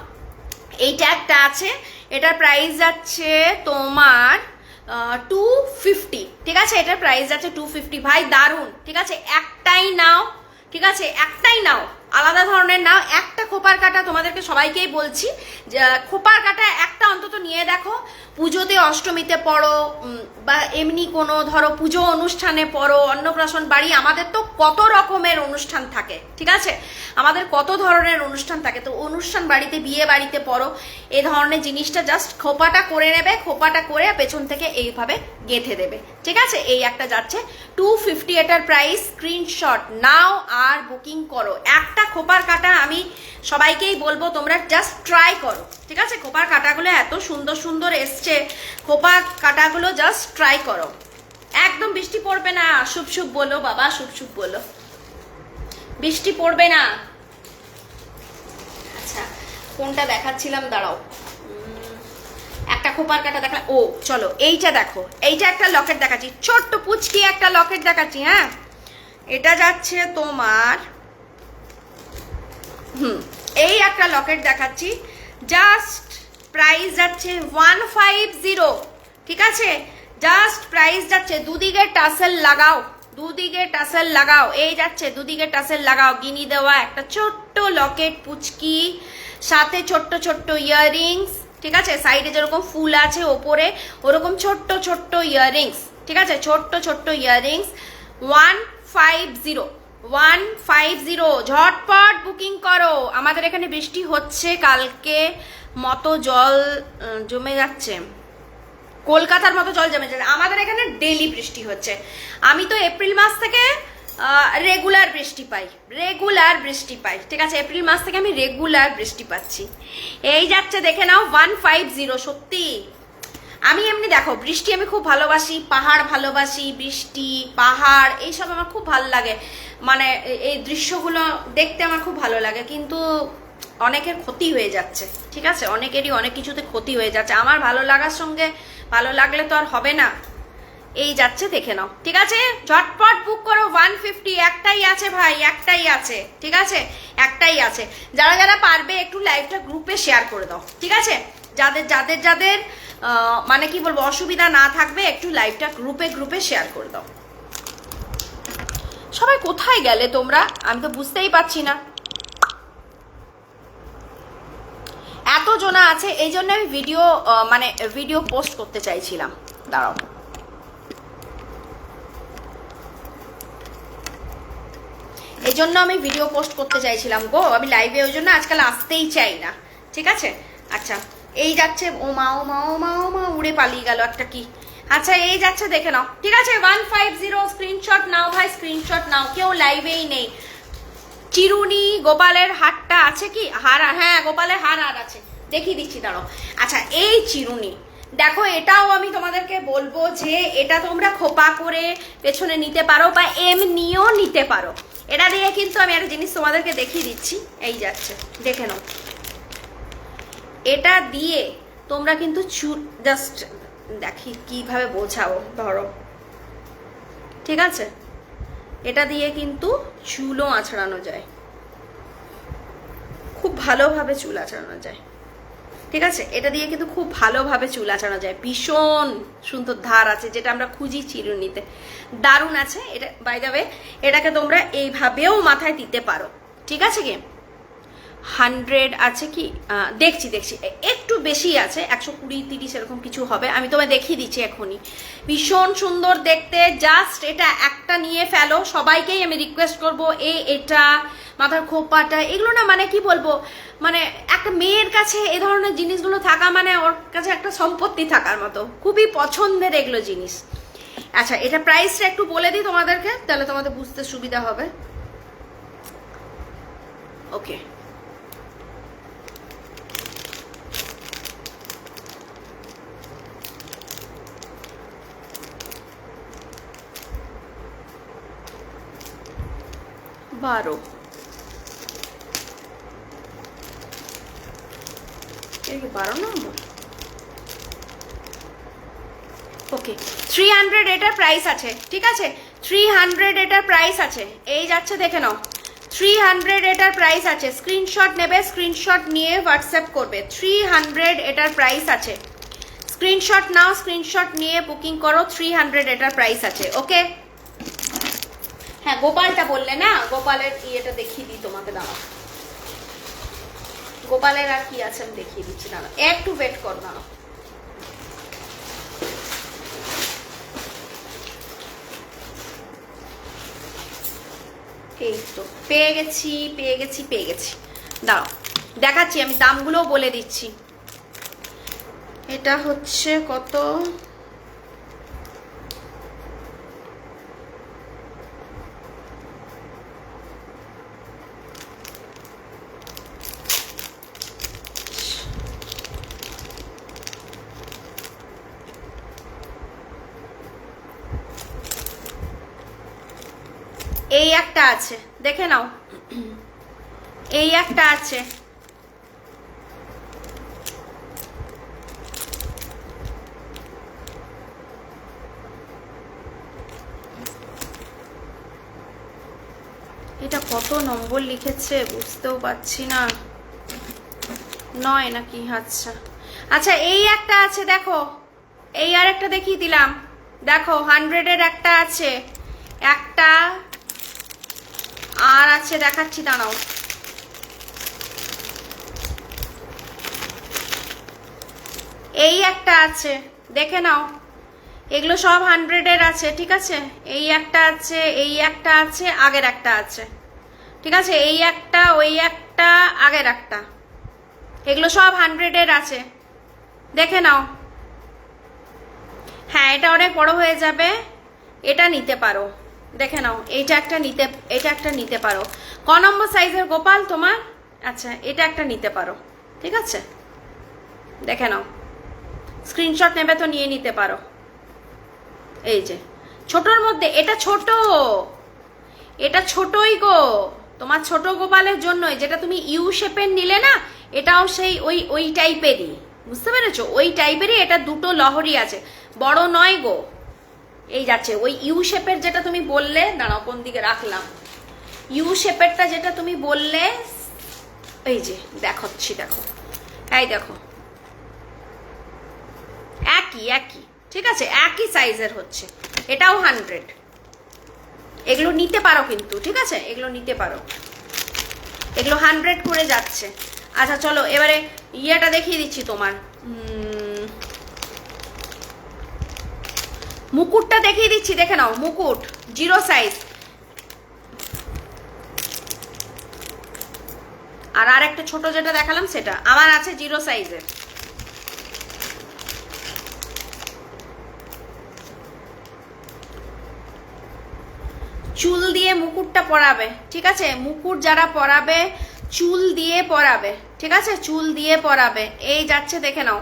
এইটা একটা আছে, এটার প্রাইস যাচ্ছে তোমার 250, ঠিক আছে? এটার প্রাইস যাচ্ছে 250। ভাই দারুণ, ঠিক আছে? একটাই নাও, ঠিক আছে? একটাই নাও, আলাদা ধরনের নাও। একটা খোপার কাটা তোমাদেরকে সবাইকেই বলছি, যে খোপার কাটা একটা অন্তত নিয়ে দেখো। পুজোতে, অষ্টমীতে পড়ো, বা এমনি কোনো ধরো পুজো অনুষ্ঠানে পড়ো, অন্নপ্রাশন বাড়ি, আমাদের তো কত রকমের অনুষ্ঠান থাকে, ঠিক আছে? আমাদের কত ধরনের অনুষ্ঠান থাকে, তো অনুষ্ঠান বাড়িতে, বিয়ে বাড়িতে পড়ো, এই ধরনের জিনিসটা জাস্ট খোপাটা করে নেবে, খোপাটা করে পেছন থেকে এইভাবে গেঁথে দেবে, ঠিক আছে? এই একটা যাচ্ছে 250, এটার প্রাইস। স্ক্রিনশট নাও আর বুকিং করো। একটা খোপার কাটা আমি সবাইকেই বলবো তোমরা জাস্ট ট্রাই করো, ঠিক আছে? খোপার কাটাগুলো এত সুন্দর সুন্দর এসছে, খোপার কাটাগুলো জাস্ট ট্রাই করো। একদম বৃষ্টি পড়বে না, শুভ শুভ বলো বাবা, শুভ শুভ বলো, বৃষ্টি পড়বে না। আচ্ছা কোনটা দেখাচ্ছিলাম, দাঁড়াও, একটা খোপার কাটা দেখা। ও চলো এইটা দেখো, এইটা একটা লকেট দেখাচ্ছি, ছোট্ট পুচকি একটা লকেট দেখাচ্ছি। হ্যাঁ, এটা যাচ্ছে তোমার এই একটা লকেট দেখাচ্ছি, জাস্ট প্রাইস যাচ্ছে 150, ঠিক আছে? জাস্ট প্রাইস যাচ্ছে, দুদিকে টাসেল লাগাও, দুদিকে টাসেল লাগাও, এই যাচ্ছে দুদিকে টাসেল লাগাও, গিনি দেওয়া একটা ছোট্ট লকেট পুচকি, সাথে ছোট্ট ছোট্ট ইয়াররিংস, ঠিক আছে? সাইডে যেরকম ফুল আছে ওপরে ওরকম ছোট্ট ছোট্ট ইয়াররিংস, ঠিক আছে? ছোট্ট ছোট্ট ইয়াররিংস 150 ঝটপট বুকিং করো। আমাদের এখানে বৃষ্টি হচ্ছে, কালকে মতো জল জমে যাচ্ছে, কলকাতার মতো জল জমে যাচ্ছে। আমাদের এখানে ডেইলি বৃষ্টি হচ্ছে। আমি তো এপ্রিল মাস থেকে রেগুলার বৃষ্টি পাই, রেগুলার বৃষ্টি পাই, ঠিক আছে? এপ্রিল মাস থেকে আমি রেগুলার বৃষ্টি পাচ্ছি। এই যাচ্ছে, দেখে নাও, 150। সত্যি আমি এমনি দেখো বৃষ্টি আমি খুব ভালোবাসি, পাহাড় ভালোবাসি, বৃষ্টি, পাহাড় এইসব আমার খুব ভালো লাগে, মানে এই দৃশ্যগুলো দেখতে আমার খুব ভালো লাগে। কিন্তু অনেকের ক্ষতি হয়ে যাচ্ছে, ঠিক আছে? অনেকেরই অনেক কিছুতে ক্ষতি হয়ে যাচ্ছে। আমার ভালো লাগার সঙ্গে ভালো লাগলে তো আর হবে না। এই যাচ্ছে, দেখে নাও, ঠিক আছে? ঝটপট বুক করো। 150 একটাই আছে ভাই, একটাই আছে, ঠিক আছে? একটাই আছে। যারা যারা পারবে একটু লাইভটা গ্রুপে শেয়ার করে দাও, ঠিক আছে? যাদের যাদের যাদের মানে কি বলবো অসুবিধা না থাকবে, একটু লাইভটা গ্রুপে গ্রুপে শেয়ার করে দাও। সবাই কোথায় গেলে তোমরা, আমি তো বুঝতেই পারছি না। এত জনা আছে, এই জন্য আমি ভিডিও পোস্ট করতে চাইছিলাম। দাঁড়াও, এই জন্য আমি ভিডিও পোস্ট করতে চাইছিলাম গো, আমি লাইভে ওই জন্য আজকাল আসতেই চাই না, ঠিক আছে? আচ্ছা এই যাচ্ছে, ও মা ও মা ও মা ও মা, উড়ে পালিয়ে গেল একটা কি। আচ্ছা এই যাচ্ছে, দেখে নাও, ঠিক আছে? 150 স্ক্রিনশট নাও ভাই, স্ক্রিনশট নাও। কেউ লাইভেই নেই। চিরুনি গোপালের হারটা আছে কি? হার, হ্যাঁ গোপালের হার আছে, দেখিয়ে দিচ্ছি, দাঁড়াও। আচ্ছা এই চিরুনি দেখো, এটাও আমি তোমাদেরকে বলবো যে এটা তোমরা খোপা করে পেছনে নিতে পারো বা এমনিও নিতে পারো। এটা দিয়ে কিন্তু আমি একটা জিনিস তোমাদেরকে দেখিয়ে দিচ্ছি, এই যাচ্ছে, দেখে নাও। এটা দিয়ে তোমরা কিন্তু জাস্ট দেখি কিভাবে বোঝাও, ধরো, ঠিক আছে? এটা দিয়ে কিন্তু চুলও আঁচড়ানো যায়, খুব ভালোভাবে চুল আঁচড়ানো যায়, ঠিক আছে, এটা দিয়ে কিন্তু খুব ভালোভাবে চুল আঁচানো যায়, ভীষণ সুন্দর ধার আছে, যেটা আমরা খুঁজি চিরুনিতে, দারুণ আছে এটা। বাই দ্য ওয়ে, এটাকে তোমরা এইভাবেও মাথায় দিতে পারো, ঠিক আছে কি? 100 আছে কি, দেখছি একটু বেশি আছে, 120-30 এরকম কিছু হবে, আমি তোমায় দেখিয়ে দিচ্ছি এখনই। ভীষণ সুন্দর দেখতে, জাস্ট এটা একটা নিয়ে ফেলো। সবাইকেই আমি রিকোয়েস্ট করবো, এটা মাথার খোপাটা, এগুলো না মানে কি বলবো, মানে একটা মেয়ের কাছে এই ধরনের জিনিসগুলো থাকা মানে ওর কাছে একটা সম্পত্তি থাকার মতো, খুবই পছন্দের এগুলো জিনিস। আচ্ছা, এটা প্রাইসটা একটু বলে দিই তোমাদেরকে, তাহলে তোমাদের বুঝতে সুবিধা হবে। ওকে, বারো, এই 12 নম্বর। ওকে, 300 এটার প্রাইস আছে, ঠিক আছে, 300 এটার প্রাইস আছে, এই যাচ্ছে দেখে নাও, 300 এটার প্রাইস আছে। স্ক্রিনশট নেবে, স্ক্রিনশট নিয়ে হোয়াটসঅ্যাপ করবে। 300 এটার প্রাইস আছে, স্ক্রিনশট নাও, স্ক্রিনশট নিয়ে বুকিং করো। 300 এটার প্রাইস আছে। ওকে, হ্যাঁ গোপালটা বললে না, গোপালের ইয়েটা দেখিয়ে দিই তোমাকে, দাঁড়াও, গোপালের আর কি আছে আমি দেখিয়ে দিচ্ছি, দাঁড়াও একটু ওয়েট করো, দাঁড়াও। এই তো পেয়ে গেছি, দাঁড়াও দেখাচ্ছি, আমি দামগুলোও বলে দিচ্ছি। এটা হচ্ছে কত, এই একটা আছে দেখে নাও, এই একটা আছে, এটা কত নম্বর লিখেছে বুঝতেও পারছি না, 9 নাকি? আচ্ছা আচ্ছা, এই একটা আছে দেখো, এই আর একটা দেখিয়ে দিলাম, দেখো 100 এর একটা আছে, একটা আর আছে দেখাচ্ছি, দাঁড়াও, এই একটা আছে দেখে নাও, এগুলো সব 100 এর আছে, ঠিক আছে, এই একটা আছে, এই একটা আছে, আগের একটা আছে, ঠিক আছে, এই একটা, ওই একটা, আগের একটা, এগুলো সব 100 এর আছে, দেখে নাও। হ্যাঁ, এটা অনেক বড় হয়ে যাবে, এটা নিতে পারো, দেখে নাও, এটা একটা নিতে পারো। ক নম্বর সাইজের গোপাল তোমার? আচ্ছা, এটা একটা নিতে পারো, ঠিক আছে, দেখে নাও, স্ক্রিনশট নেবে তো নিয়ে নিতে পারো। এই যে ছোটর মধ্যে, এটা ছোট, এটা ছোটই গো, তোমার ছোট গোপালের জন্যই, যেটা তুমি ইউ শেপের নিলে না, এটাও সেই ওই টাইপেরই, বুঝতে পেরেছো, ওই টাইপেরই, এটা দুটো লহরি আছে, বড় নয় গো। এই যাচ্ছে ওই ইউ শেপের যেটা তুমি বললে, দাঁড়াও কোন দিকে রাখলাম, ইউ শেপেরটা যেটা তুমি বললে, এই যে দেখাচ্ছি, দেখো, এই দেখো, একই, ঠিক আছে, একই সাইজের হচ্ছে, এটাও 100, এগুলো নিতে পারো কিন্তু, ঠিক আছে, এগুলো নিতে পারো, এগুলো 100 করে যাচ্ছে। আচ্ছা চলো এবারে ইয়েটা দেখিয়ে দিচ্ছি তোমার, মুকুটটা দেখিয়ে দিচ্ছি, দেখে নাও, মুকুট 0 সাইজ, আর একটা ছোট যেটা দেখালাম সেটা আমার আছে 0 সাইজের। চুল দিয়ে মুকুটটা পরাবে, ঠিক আছে, মুকুট যারা পরাবে চুল দিয়ে পরাবে, ঠিক আছে, চুল দিয়ে পরাবে। এই যাচ্ছে দেখে নাও,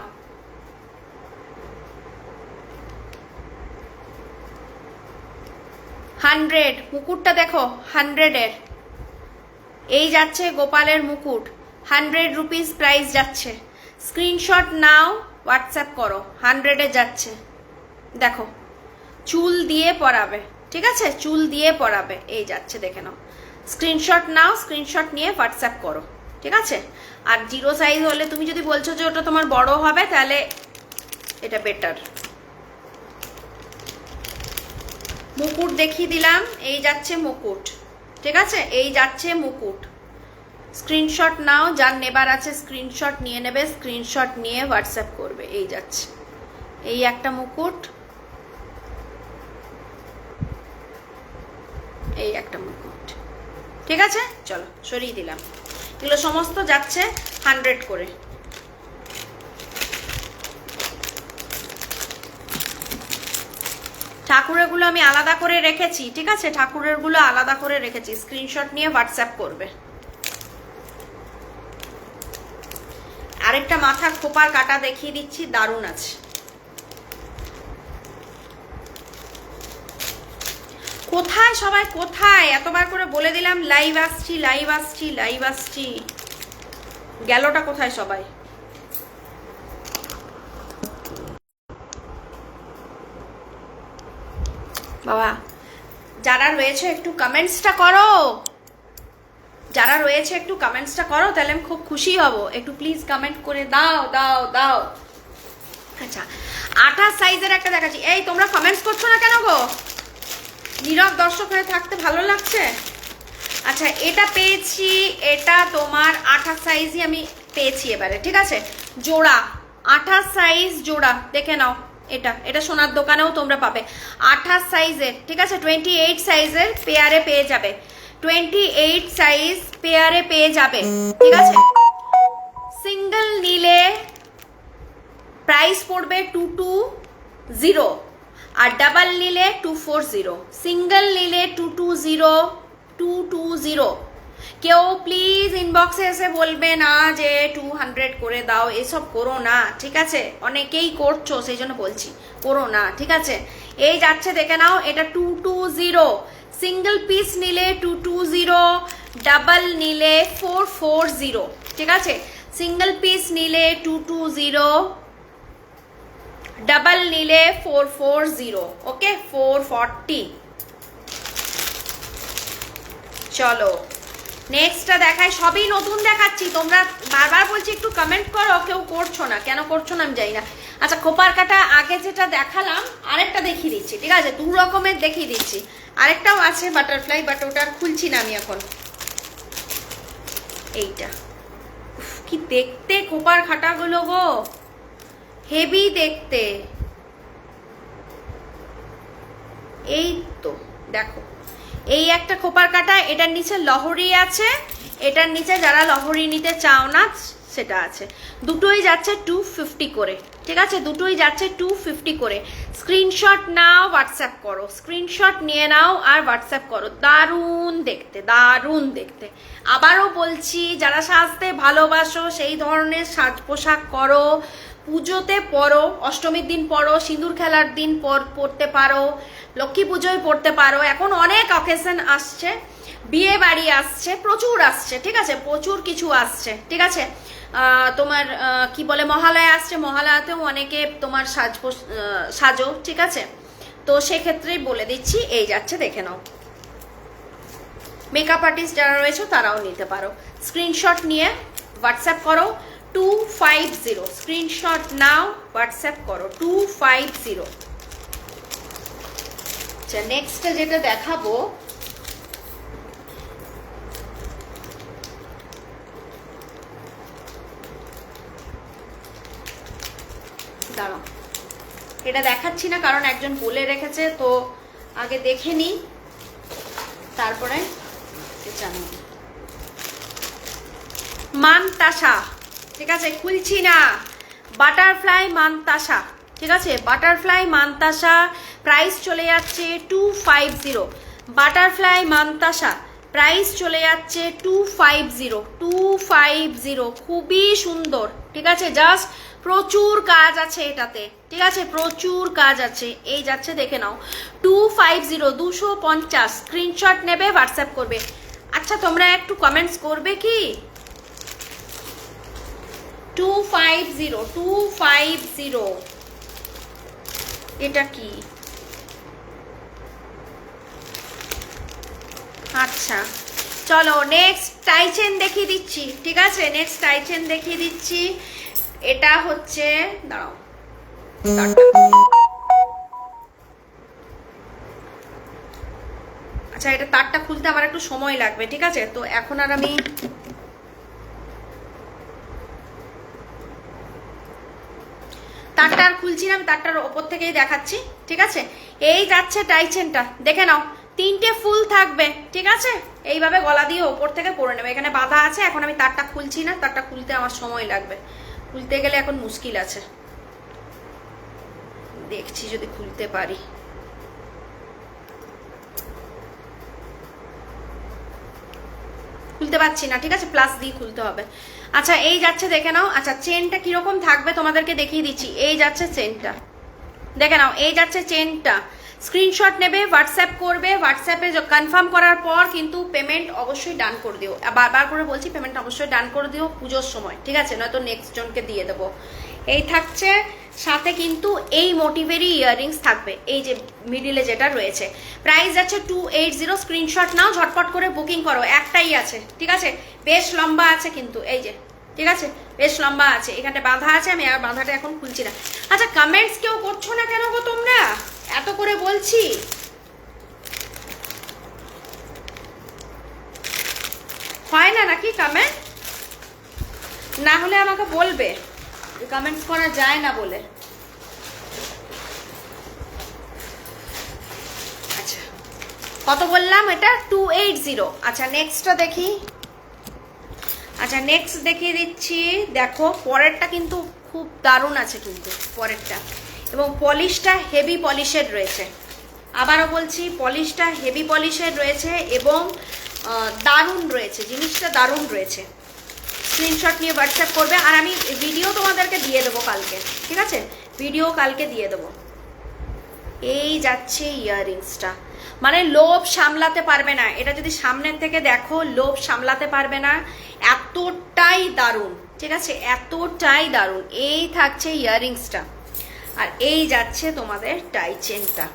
হান্ড্রেড, মুকুটটা দেখো 100 এর, এই যাচ্ছে গোপালের মুকুট, 100 রুপিস প্রাইস যাচ্ছে। স্ক্রিনশট নাও, হোয়াটসঅ্যাপ করো, 100 এ যাচ্ছে, দেখো চুল দিয়ে পরাবে, ঠিক আছে, চুল দিয়ে পরাবে, এই যাচ্ছে দেখে নাও, স্ক্রিনশট নাও, স্ক্রিনশট নিয়ে হোয়াটসঅ্যাপ করো, ঠিক আছে। আর 0 সাইজ হলে তুমি যদি বলছো যে ওটা তোমার বড় হবে তাহলে এটা বেটার। মুকুট দেখিয়ে দিলাম, এই যাচ্ছে মুকুট, ঠিক আছে, এই যাচ্ছে মুকুট। স্ক্রিনশট নাও, যার নেবার আছে স্ক্রিনশট নিয়ে নেবে, স্ক্রিনশট নিয়ে হোয়াটসঅ্যাপ করবে। এই যাচ্ছে, এই একটা মুকুট, এই একটা মুকুট, ঠিক আছে। চলো সরিয়ে দিলাম, এগুলো সমস্ত যাচ্ছে 100 করে। ঠাকুরেরগুলো আমি আলাদা করে রেখেছি, ঠিক আছে, ঠাকুরেরগুলো আলাদা করে রেখেছি, স্ক্রিনশট নিয়ে হোয়াটসঅ্যাপ করবে। আরেকটা মাথার খোপার কাটা দেখিয়ে দিচ্ছি, দারুণ আছে। কোথায় সবাই, কোথায়? এতবার করে বলে দিলাম লাইভ আসছি, লাইভ আসছি, লাইভ আসছি, গেলটা কোথায় সবাই? বাবা যারা রয়েছে একটু কমেন্টসটা করো, যারা রয়েছে একটু কমেন্টসটা করো, তাহলে আমি খুব খুশি হব। একটু প্লিজ কমেন্ট করে দাও দাও দাও। আচ্ছা 28 সাইজের একটা দেখাচ্ছি। এই তোমরা কমেন্টস করছো না কেন গো? নীরব দর্শক হয়ে থাকতে ভালো লাগছে। আচ্ছা এটা পেয়েছি, এটা তোমার 28 সাইজই আমি পেয়েছি এবারে, ঠিক আছে, জোড়া 28 সাইজ জোড়া, দেখে নাও। এটা এটা সোনার দোকানেও তোমরা পাবে 28 সাইজের, ঠিক আছে, 28 সাইজের পেয়ারে পেয়ে যাবে, 28 সাইজ পেয়ারে পেয়ে যাবে, ঠিক আছে। সিঙ্গেল নিলে প্রাইস পড়বে 220 আর ডাবল নিলে 240, সিঙ্গেল নিলে 220। কেউ প্লিজ ইনবক্সে এসে বলবে না যে 200 করে দাও, এসব করো না, ঠিক আছে, অনেকেই করছো সেই জন্য বলছি, করো না, ঠিক আছে। এই যাচ্ছে দেখে নাও, এটা 220, সিঙ্গেল পিস নিলে 220, ডাবল নিলে 440, ঠিক আছে, সিঙ্গেল পিস নিলে 220, ডাবল নিলে 440, ওকে 440। চলো নেক্সটটা দেখাই, সবই নতুন দেখাচ্ছি, তোমরা বারবার বলছি একটু কমেন্ট করো, কেউ করছো না, কেন করছো না আমি জানি না। আচ্ছা খোপার কাটা আগে যেটা দেখালাম আরেকটা দেখিয়ে দিচ্ছি, ঠিক আছে, 2 রকমের দেখিয়ে দিচ্ছি। আরেকটাও আছে বাটারফ্লাই, বাট ওটা খুলছি না আমি এখন। এইটা কি দেখতে খোপার কাটাগুলো গো, হেভি দেখতে। এই তো দেখো, এই একটা খোপার কাটা, এটার নিচে লহরি আছে, এটার নিচে যারা লহরি নিতে চাও না সেটা আছে। দুটোই যাচ্ছে 250 করে, ঠিক আছে, দুটোই যাচ্ছে 250 করে। স্ক্রিনশট নাও, হোয়াটসঅ্যাপ করো, স্ক্রিনশট নিয়ে নাও আর হোয়াটসঅ্যাপ করো। দারুণ দেখতে, দারুণ দেখতে। আবারও বলছি, যারা সাজতে ভালোবাসো সেই ধরনের সাজ পোশাক করো, পুজোতে পরো, অষ্টমীর দিন পরো, সিঁদুর খেলার দিন পরতে পারো, লক্ষ্মী পুজোয় পড়তে পারো। এখন অনেক অকেশন আসছে, বিয়ে বাড়ি আসছে, প্রচুর আসছে, ঠিক আছে, প্রচুর কিছু আসছে, ঠিক আছে। তোমার কি বলে মহালয়া আসছে, মহালয়াতেও অনেকে তোমার সাজো, ঠিক আছে। তো সেক্ষেত্রেই বলে দিচ্ছি, এই যাচ্ছে দেখে নাও। মেকআপ আর্টিস্ট যারা রয়েছে তারাও নিতে পারো। স্ক্রিনশট নিয়ে হোয়াটসঅ্যাপ করো 250, স্ক্রিনশট নাও, হোয়াটসঅ্যাপ করো 250। আচ্ছা নেক্সট যেটা দেখাবো, দাঁড়াও, এটা দেখাচ্ছি না কারণ একজন বলে রেখেছে, তো আগে দেখে নি তারপরে জানাবো। মানতাসা, ঠিক আছে, খুলছি না, বাটারফ্লাই মানতাসা, ঠিক আছে, বাটারফ্লাই মানতাসা, প্রাইস চলে যাচ্ছে 250, বাটারফ্লাই মানতাসা প্রাইস চলে যাচ্ছে 250, খুবই সুন্দর, ঠিক আছে, জাস্ট প্রচুর কাজ আছে এটাতে, ঠিক আছে, প্রচুর কাজ আছে। এই যাচ্ছে দেখে নাও 250, 250। স্ক্রিনশট নেবে, হোয়াটসঅ্যাপ করবে। আচ্ছা তোমরা একটু কমেন্টস করবে কি? 250, এটা কি? আচ্ছা চলো নেক্সট টাইচেন দেখিয়ে দিচ্ছি, ঠিক আছে? নেক্সট টাইচেন দেখিয়ে দিচ্ছি। এটা হচ্ছে, দাঁড়াও, আচ্ছা এটা তারটা খুলতে আমার একটু সময় লাগবে, ঠিক আছে? তো এখন আর আমি তারটা আর খুলছি না, আমি তারটার ওপর থেকেই দেখাচ্ছি, ঠিক আছে? এই যাচ্ছে টাইচেনটা, দেখে নাও, 3টে ফুল থাকবে, ঠিক আছে? এইভাবে গলা দিয়ে ওপর থেকে পরে নেবে, এখানে বাঁধা আছে। এখন আমি তারটা খুলছি না, তারটা খুলতে আমার সময় লাগবে, খুলতে গেলে এখন মুশকিল আছে, দেখছি যদি খুলতে পারি। খুলতে পারছি না, ঠিক আছে? প্লাস দিয়ে খুলতে হবে। আচ্ছা এই যাচ্ছে, দেখে নাও। আচ্ছা চেনটা কিরকম থাকবে তোমাদেরকে দেখিয়ে দিচ্ছি। এই যাচ্ছে চেনটা, দেখে নাও, এই যাচ্ছে চেনটা। স্ক্রিনশট নেবে, হোয়াটসঅ্যাপ করবে, হোয়াটসঅ্যাপে কনফার্ম করার পর কিন্তু পেমেন্ট অবশ্যই ডান করে দিও। বারবার করে বলছি, পেমেন্ট অবশ্যই ডান করে দিও পুজোর সময়, ঠিক আছে? নয়তো নেক্সট জনকে দিয়ে দেবো। এই থাকছে, সাথে কিন্তু এই মোটিভেরই ইয়াররিংস থাকবে, এই যে মিডিলে যেটা রয়েছে। প্রাইস যাচ্ছে 280। স্ক্রিনশট নাও, ঝটপট করে বুকিং করো, একটাই আছে, ঠিক আছে? বেশ লম্বা আছে কিন্তু, এই যে, ঠিক আছে? বেশ লম্বা আছে, এখানটা বাঁধা আছে, আমি আর বাঁধাটা এখন খুলছি না। আচ্ছা কমেন্টস কেউ করছো না কেন গো তোমরা? এত করে বলছি, হয় না নাকি কমেন্ট? না হলে আমাকে বলবে, কমেন্টস করা যায় না বলে। আচ্ছা কত বললাম? এটা 280। আচ্ছা নেক্সটটা দেখি। আচ্ছা নেক্সট দেখিয়ে দিচ্ছি, দেখো পরেরটা কিন্তু খুব দারুণ আছে কিন্তু পরেরটা, এবং পলিশটা হেভি পলিশের রয়েছে। আবারও বলছি, পলিশটা হেভি পলিশের রয়েছে এবং দারুণ রয়েছে, জিনিসটা দারুণ রয়েছে। স্ক্রিনশট নিয়ে হোয়াটসঅ্যাপ করবে, আর আমি ভিডিও তোমাদেরকে দিয়ে দেবো কালকে, ঠিক আছে? ভিডিও কালকে দিয়ে দেবো। এই যাচ্ছে ইয়াররিংসটা, মানে লোভ সামলাতে পারবে না, এটা যদি সামনের থেকে দেখো লোভ সামলাতে পারবে না, এতটাই দারুণ, ঠিক আছে? এতটাই দারুণ। এই থাকছে ইয়াররিংসটা, আর এই যাচ্ছে তোমাদের টাইচেনটা,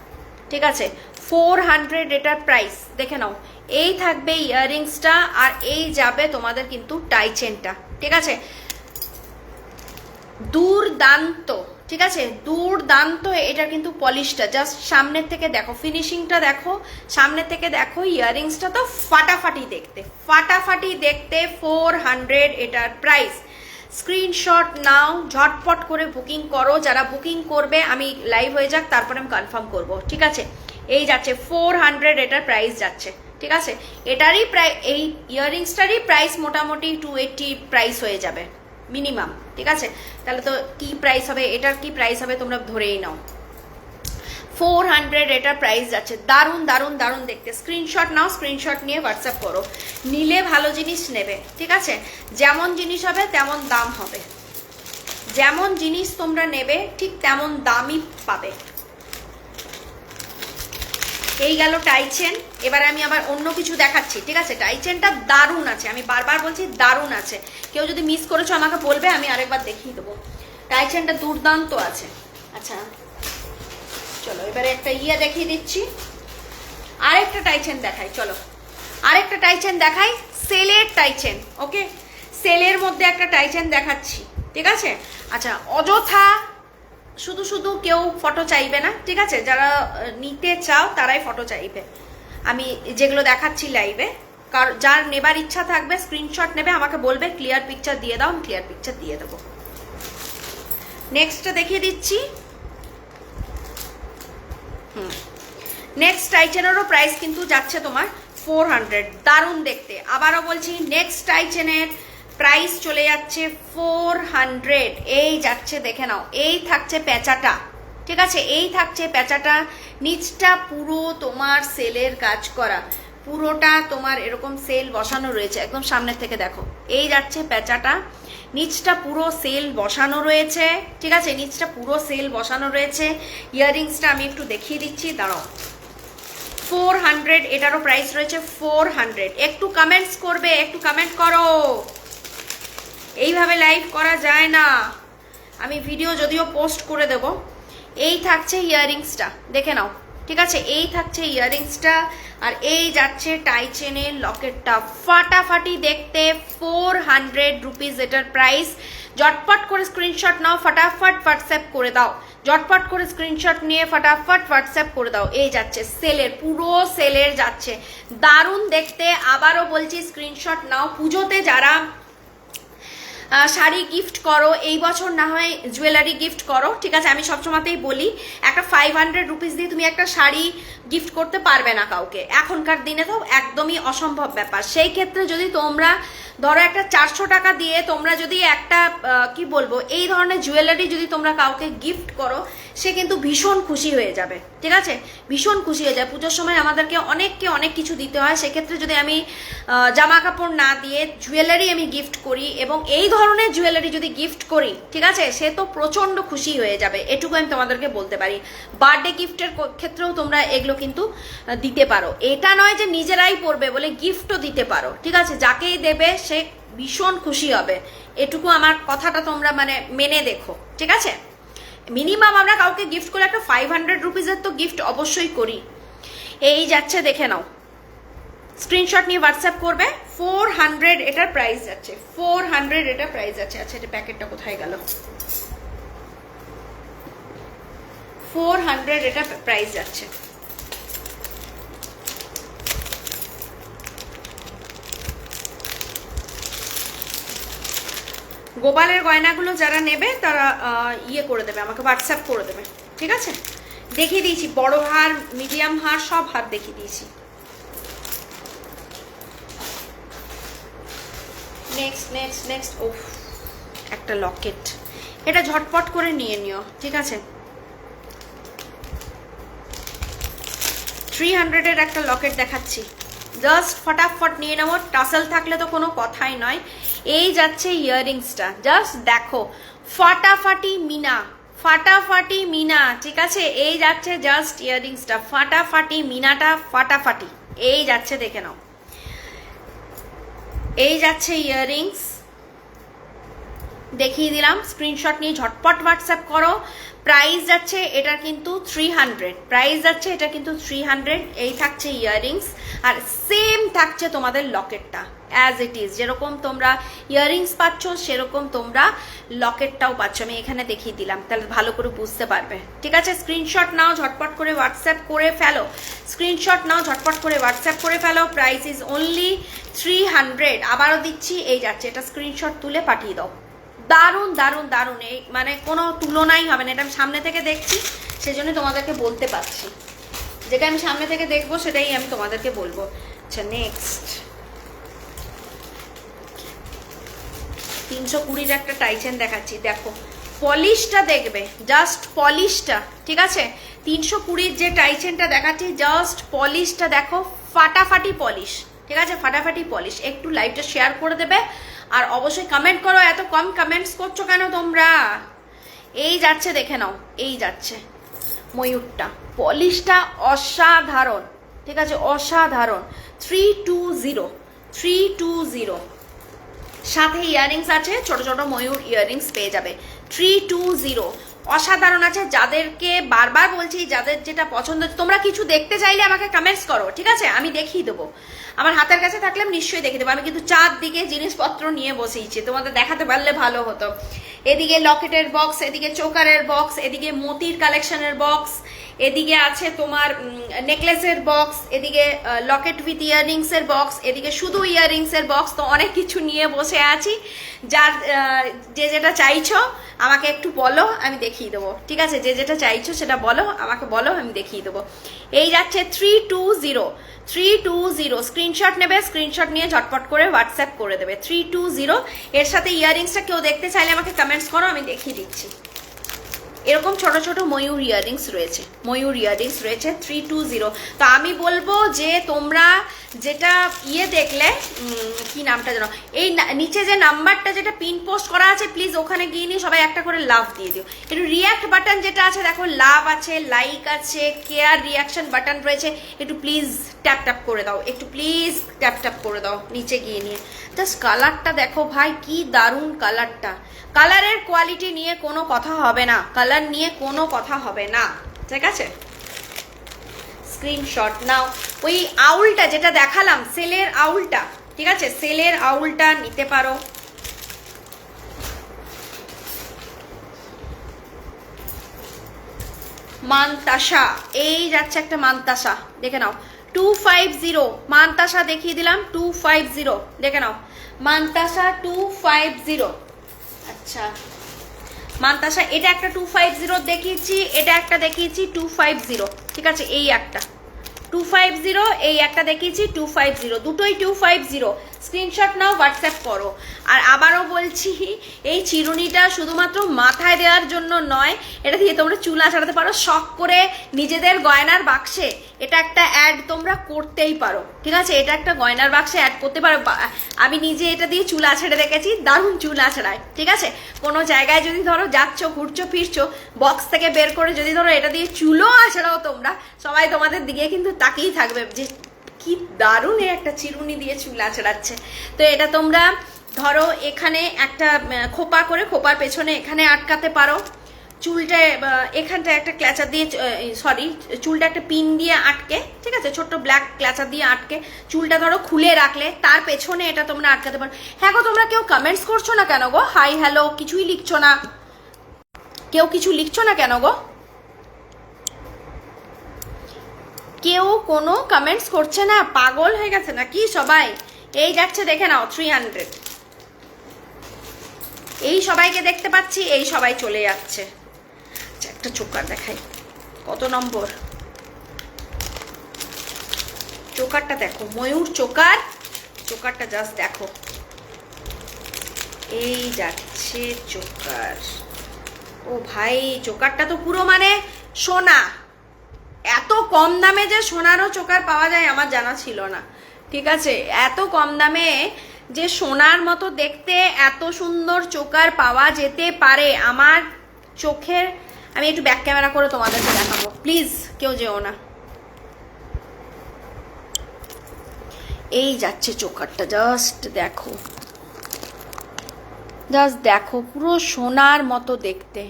ঠিক আছে? 400 এটার প্রাইস, দেখে নাও। এই থাকবে ইয়াররিংসটা, আর এই যাবে তোমাদের কিন্তু টাইচেনটা, ঠিক আছে? দুর্দান্ত, ঠিক আছে? দুর্দান্ত। এটা কিন্তু পলিশটা জাস্ট সামনের থেকে দেখো, ফিনিশিংটা দেখো, সামনের থেকে দেখো। ইয়াররিংসটা তো ফাটাফাটি দেখতে, ফাটাফাটি দেখতে। 400 এটার প্রাইস। স্ক্রিনশট নাও, ঝটপট করে বুকিং করো। যারা বুকিং করবে, আমি লাইভ হয়ে যাক তারপরে আমি কনফার্ম করব, ঠিক আছে? এই যাচ্ছে 400 এটার প্রাইস যাচ্ছে, ঠিক আছে? এটারই প্রায়, এই ইয়াররিংসটারই প্রাইস মোটামুটি 280 প্রাইস হয়ে যাবে মিনিমাম, ঠিক আছে? তাহলে তো কি প্রাইস হবে, এটার কি প্রাইস হবে তোমরা ধরেই নাও। 400 এটার প্রাইস যাচ্ছে। দারুণ দারুণ দারুণ দেখতে। স্ক্রিনশট নাও, স্ক্রিনশট নিয়ে হোয়াটসঅ্যাপ করো। নিলে ভালো জিনিস নেবে, ঠিক আছে? যেমন জিনিস হবে তেমন দাম হবে, যেমন জিনিস তোমরা নেবে ঠিক তেমন দামই পাবে। এই গেল টাইচেন। এবার আমি আবার অন্য কিছু দেখাচ্ছি, ঠিক আছে? টাইচেনটা দারুণ আছে, আমি বারবার বলছি দারুণ আছে। কেউ যদি মিস করেছো আমাকে বলবে, আমি আরেকবার দেখিয়ে দেবো। টাইচেনটা দুর্দান্ত আছে। আচ্ছা চলো এবারে একটা ইয়ে দেখিয়ে দিচ্ছি, আরেকটা টাইচেন দেখাই। চলো আরেকটা টাইচেন দেখাই, সেলের টাইচেন। ওকে, সেলের মধ্যে একটা টাইচেন দেখাচ্ছি, ঠিক আছে? আচ্ছা অযথা শুধু শুধু কেউ ফটো চাইবে না, ঠিক আছে? যারা নিতে চাও তারাই ফটো চাইবে। আমি যেগুলো দেখাচ্ছি লাইভে, কার যার নেবার ইচ্ছা থাকবে স্ক্রিনশট নেবে, আমাকে বলবে ক্লিয়ার পিকচার দিয়ে দাও, আমি ক্লিয়ার পিকচার দিয়ে দেবো। নেক্সটটা দেখিয়ে দিচ্ছি। নেক্সট টাইচেনেরও প্রাইস কিন্তু যাচ্ছে তোমার 400। দারুণ দেখতে। আবারও বলছি, নেক্সট টাইচেনের প্রাইস চলে যাচ্ছে 400। এই যাচ্ছে, দেখে নাও। এই থাকছে পেঁচাটা, ঠিক আছে? এই থাকছে পেঁচাটা। নিচটা পুরো তোমার সেলের কাজ করা, পুরোটা তোমার এরকম সেল বসানো রয়েছে, একদম সামনের থেকে দেখো। এই যাচ্ছে পেঁচাটা, নিচটা পুরো সেল বসানো রয়েছে, ঠিক আছে? নিচটা পুরো সেল বসানো রয়েছে। ইয়াররিংসটা আমি একটু দেখিয়ে দিচ্ছি, দাঁড়াও। 400 এটারও প্রাইস রয়েছে 400। একটু কমেন্টস করবে, একটু কমেন্ট করো, এইভাবে লাইভ করা যায় না। আমি ভিডিও যদিও পোস্ট করে দেব। এই থাকছে ইয়াররিংসটা, দেখে নাও। ঠিক আছে, এই থাকছে ইয়াররিংসটা, আর এই যাচ্ছে টাই চেনের লকেটটা, ফাটাফাটি দেখতে, 400 রুপিস এটার প্রাইস। জটপট করে স্ক্রিনশট নাও, ফটাফট হোয়াটসঅ্যাপ করে দাও, জটপট করে স্ক্রিনশট নিয়ে ফটাফট হোয়াটসঅ্যাপ করে দাও। এই যাচ্ছে সেলের, পুরো সেলের যাচ্ছে, দারুণ দেখতে। আবারও বলছি স্ক্রিনশট নাও। পুজোতে যারা শাড়ি গিফট করো, এই বছর না হয় জুয়েলারি গিফট করো, ঠিক আছে, আমি সবসময়তেই বলি একটা 500 রুপিস দিয়ে তুমি একটা শাড়ি গিফট করতে পারবে না কাউকে, এখনকার দিনে তো একদমই অসম্ভব ব্যাপার। সেই ক্ষেত্রে যদি তোমরা ধরো একটা 400 টাকা দিয়ে তোমরা যদি একটা কি বলবো এই ধরনের জুয়েলারি যদি তোমরা কাউকে গিফট করো, সে কিন্তু ভীষণ খুশি হয়ে যাবে, ঠিক আছে, ভীষণ খুশি হয়ে যায়। পুজোর সময় আমাদেরকে অনেক কিছু দিতে হয়, সেক্ষেত্রে যদি আমি জামা কাপড় না দিয়ে জুয়েলারি আমি গিফট করি এবং এই ধরনের জুয়েলারি যদি গিফট করি, ঠিক আছে, সে তো প্রচন্ড খুশি হয়ে যাবে, এটুকু আমি তোমাদেরকে বলতে পারি। বার্থডে গিফটের ক্ষেত্রেও তোমরা এগুলো কিন্তু দিতে পারো, এটা নয় যে নিজেরাই পরবে বলে গিফটও দিতে পারো, ঠিক আছে, যাকেই দেবে সে ভীষণ খুশি হবে, এটুকু আমার কথাটা তোমরা মানে মেনে দেখো, ঠিক আছে। মিনিমাম আমরা কাউকে গিফট করে একটা 500 রুপিসের তো গিফট অবশ্যই করি। এই যাচ্ছে, দেখে নাও, স্ক্রিনশট নিয়ে হোয়াটসঅ্যাপ করবে। 400 এটার প্রাইস যাচ্ছে, 400 এটার প্রাইস যাচ্ছে। আচ্ছা, এটা প্যাকেটটা কোথায় গেল? 400 এটা প্রাইস যাচ্ছে। গোপালের গয়নাগুলো যারা নেবে তারা ইয়ে করে দেবে, আমাকে হোয়াটসঅ্যাপ করে দেবে, ঠিক আছে। দেখিয়ে দিয়েছি বড় হার, মিডিয়াম হার, সব হার দেখিয়ে দিয়েছি। নেক্সট ওফ, একটা লকেট, এটা ঝটপট করে নিয়ে নিও, ঠিক আছে। 300 এর একটা লকেট দেখাচ্ছি, জাস্ট ফটাফট নিয়ে নেবো, টাসেল থাকলে তো কোনো কথাই নয়। এই যাচ্ছে ইয়াররিংসটা, জাস্ট দেখো, ফাটাফাটি মিনা, ফাটাফাটি মিনা, ঠিক আছে। এই যাচ্ছে জাস্ট ইয়াররিংসটা, ফাটাফাটি মিনাটা, ফাটাফাটি এই যাচ্ছে, দেখে নাও। এই যাচ্ছে ইয়াররিংস, দেখিয়ে দিলাম, স্ক্রিনশট নিয়ে ঝটপট হোয়াটসঅ্যাপ করো। প্রাইস যাচ্ছে এটা কিন্তু 300, প্রাইস যাচ্ছে এটা কিন্তু 300। এই থাকছে ইয়াররিংস, আর সেম থাকছে তোমাদের লকেটটা অ্যাজ ইট ইজ, যেরকম তোমরা ইয়াররিংস পাচ্ছ সেরকম তোমরা লকেটটাও পাচ্ছ। আমি এখানে দেখিয়ে দিলাম, তাহলে ভালো করে বুঝতে পারবে, ঠিক আছে। স্ক্রিনশট নাও, ঝটপট করে হোয়াটসঅ্যাপ করে ফেলো, স্ক্রিনশট নাও, ঝটপট করে হোয়াটসঅ্যাপ করে ফেলো। Price is only 300। আবারও দিচ্ছি, এই যাচ্ছে, এটা স্ক্রিনশট তুলে পাঠিয়ে দাও। দারুণ দারুণ দারুণ, এই মানে কোনো তুলনাই হবে না, এটা আমি সামনে থেকে দেখছি সেজন্য তোমাদেরকে বলতে পারছি, যেটা আমি সামনে থেকে দেখবো সেটাই আমি তোমাদেরকে বলবো। আচ্ছা, নেক্সট 320 একটা টাইচেন দেখাচ্ছি, দেখো পলিশটা দেখবে, জাস্ট পলিশটা, ঠিক আছে। 320 যে টাইচেনটা দেখাচ্ছি, জাস্ট পলিশটা দেখো, ফাটাফাটি পলিশ, ঠিক আছে, ফাটাফাটি পলিশ। একটু লাইভটা শেয়ার করে দেবে, আর অবশ্যই কমেন্ট করো, এত কম কমেন্টস করছো কেন তোমরা। এই যাচ্ছে, দেখে নাও, এই যাচ্ছে ময়ূরটা, পলিশটা অসাধারণ, ঠিক আছে, অসাধারণ। 320 সাথে ইয়াররিংস আছে, ছোট ছোট ময়ূর ইয়াররিংস পেয়ে যাবে। 320 অসাধারণ আছে। যাদেরকে বারবার বলছি, যাদের যেটা পছন্দ, তোমরা কিছু দেখতে চাইলে আমাকে কমেন্টস করো, ঠিক আছে, আমি দেখিয়ে দেবো। আমার হাতের কাছে থাকলে আমি নিশ্চয়ই দেখিয়ে দেবো। আমি কিন্তু চারদিকে জিনিসপত্র নিয়ে বসেইছি, তোমাদের দেখাতে পারলে ভালো হতো। এদিকে লকেটের বক্স, এদিকে চোকারের বক্স, এদিকে মতির কালেকশনের বক্স, এদিকে আছে তোমার নেকলেসের বক্স, এদিকে লকেট উইথ ইয়াররিংসের বক্স, এদিকে শুধু ইয়াররিংসের বক্স। তো অনেক কিছু নিয়ে বসে আছি, যার যে যেটা চাইছো আমাকে একটু বলো, আমি দেখিয়ে দেবো, ঠিক আছে। যে যেটা চাইছো সেটা বলো, আমাকে বলো, আমি দেখিয়ে দেবো। এই যাচ্ছে 320 স্ক্রিনশট নেবে, স্ক্রিনশট নিয়ে ঝটপট করে হোয়াটসঅ্যাপ করে দেবে। 320 এর সাথে ইয়াররিংসটা কেউ দেখতে চাইলে আমাকে কমেন্টস করো, আমি দেখিয়ে দিচ্ছি। এরকম ছোট ছোট ময়ূর ইয়াররিংস রয়েছে, ময়ূর ইয়াররিংস রয়েছে 320। তো আমি বলবো যে তোমরা যেটা ইয়ে দেখলে, কি নামটা জানো, এই নিচে যে নাম্বারটা যেটা পিন পোস্ট করা আছে, প্লিজ ওখানে গিয়ে নিয়ে সবাই একটা করে লাভ দিয়ে দিও। একটু রিয়াক্ট বাটন যেটা আছে দেখো, লাভ আছে, লাইক আছে, কেয়ার রিয়াকশন বাটন রয়েছে, একটু প্লিজ ট্যাপ ট্যাপ করে দাও, একটু প্লিজ ট্যাপ ট্যাপ করে দাও নিচে গিয়ে নিয়ে। জাস্ট কালারটা দেখো ভাই, কি দারুণ কালারটা। কালারের কোয়ালিটি নিয়ে কোনো কথা হবে না, কালার নিয়ে কোনো কথা হবে না, ঠিক আছে। স্ক্রিনশট নাও। ওই আউলটা যেটা দেখালাম, সেলের আউলটা, ঠিক আছে, সেলের আউলটা নিতে পারো। মানতাসা, এই যাচ্ছে একটা মানতাসা, দেখে নাও 250, মানতাসা দেখিয়ে দিলাম 250, দেখে নাও মানতাসা 250। আচ্ছা মানতাসা এটা একটা 250 দেখিয়েছি, এটা একটা দেখিয়েছি 250, ঠিক আছে, এই একটা 250, এই একটা দেখিয়েছি 250, দুটোই 250। স্ক্রিনশট নাও, হোয়াটসঅ্যাপ করো। আর আবারও বলছি, এই চিরুনিটা শুধুমাত্র মাথায় দেওয়ার জন্য নয়, এটা দিয়ে তোমরা চুল আঁচড়াতে পারো শখ করে নিজেদের গয়নার বাক্সে। এটা একটা অ্যাড তোমরা করতেই পারো, ঠিক আছে, এটা একটা গয়নার বাক্সে অ্যাড করতে পারো। আমি নিজে এটা দিয়ে চুল আঁচড়ে দেখেছি, দারুণ চুল আঁচড়ায়, ঠিক আছে। কোনো জায়গায় যদি ধরো যাচ্ছ, ঘুরছো ফিরছো, বক্স থেকে বের করে যদি ধরো এটা দিয়ে চুলও আঁচড়াও তোমরা, সবাই তোমাদের দিকে কিন্তু তাকিয়েই থাকবে যে কি দারুণ একটা চিরুনি দিয়ে চুল আঁচড়াচ্ছে। তো এটা তোমরা ধরো এখানে একটা খোপা করে, খোপার পেছনে এখানে আটকাতে পারো, চুলটা এখানটা একটা ক্ল্যাচার দিয়ে, সরি, চুলটা একটা পিন দিয়ে আটকে, ঠিক আছে, ছোট্ট ব্ল্যাক ক্ল্যাচার দিয়ে আটকে চুলটা ধরো খুলে রাখলে তার পেছনে এটা তোমরা আটকাতে পারো। হ্যাঁ গো, তোমরা কেউ কমেন্টস করছো না কেন গো? হাই হ্যালো কিছুই লিখছো না, কেউ কিছু লিখছো না কেন গো? কেউ কোনো কমেন্টস করছে না, পাগল হয়ে গেছে নাকি সবাই? এই যাচ্ছে, দেখে নাও 300, এই সবাইকে দেখতে পাচ্ছি, এই সবাই চলে যাচ্ছে। আচ্ছা একটা চোকার দেখাই, কত নম্বর চোকারটা দেখো, ময়ূর চোকার, চোকারটা জাস্ট দেখো, এই যাচ্ছে চোকার। ও ভাই, চোকারটা তো পুরো মানে সোনা। এত কম দামে যে সোনারও চোকার পাওয়া যায় আমার জানা ছিল না, ঠিক আছে, এত কম দামে যে সোনার মতো দেখতে এত সুন্দর চোকার পাওয়া যেতে পারে আমার চোখের। আমি একটু ব্যাক ক্যামেরা করে তোমাদেরকে দেখাবো, প্লিজ কেউ যেও না। এই যাচ্ছে চোকারটা, জাস্ট দেখো, জাস্ট দেখো, পুরো সোনার মতো দেখতে,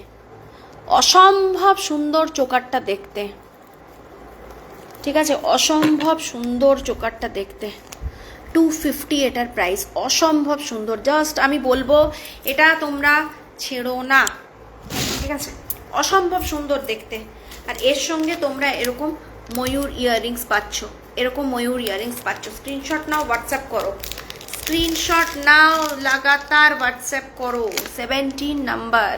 অসম্ভব সুন্দর চোকারটা দেখতে, ঠিক আছে, অসম্ভব সুন্দর চোকারটা দেখতে। 250 এটার প্রাইস, অসম্ভব সুন্দর, জাস্ট আমি বলবো এটা তোমরা ছেড়ো না, ঠিক আছে, অসম্ভব সুন্দর দেখতে। আর এর সঙ্গে তোমরা এরকম ময়ূর ইয়াররিংস পাচ্ছ, এরকম ময়ূর ইয়াররিংস পাচ্ছ। স্ক্রিনশট নাও, হোয়াটসঅ্যাপ করো, স্ক্রিনশট নাও, লাগাতার হোয়াটসঅ্যাপ করো। 17 নাম্বার,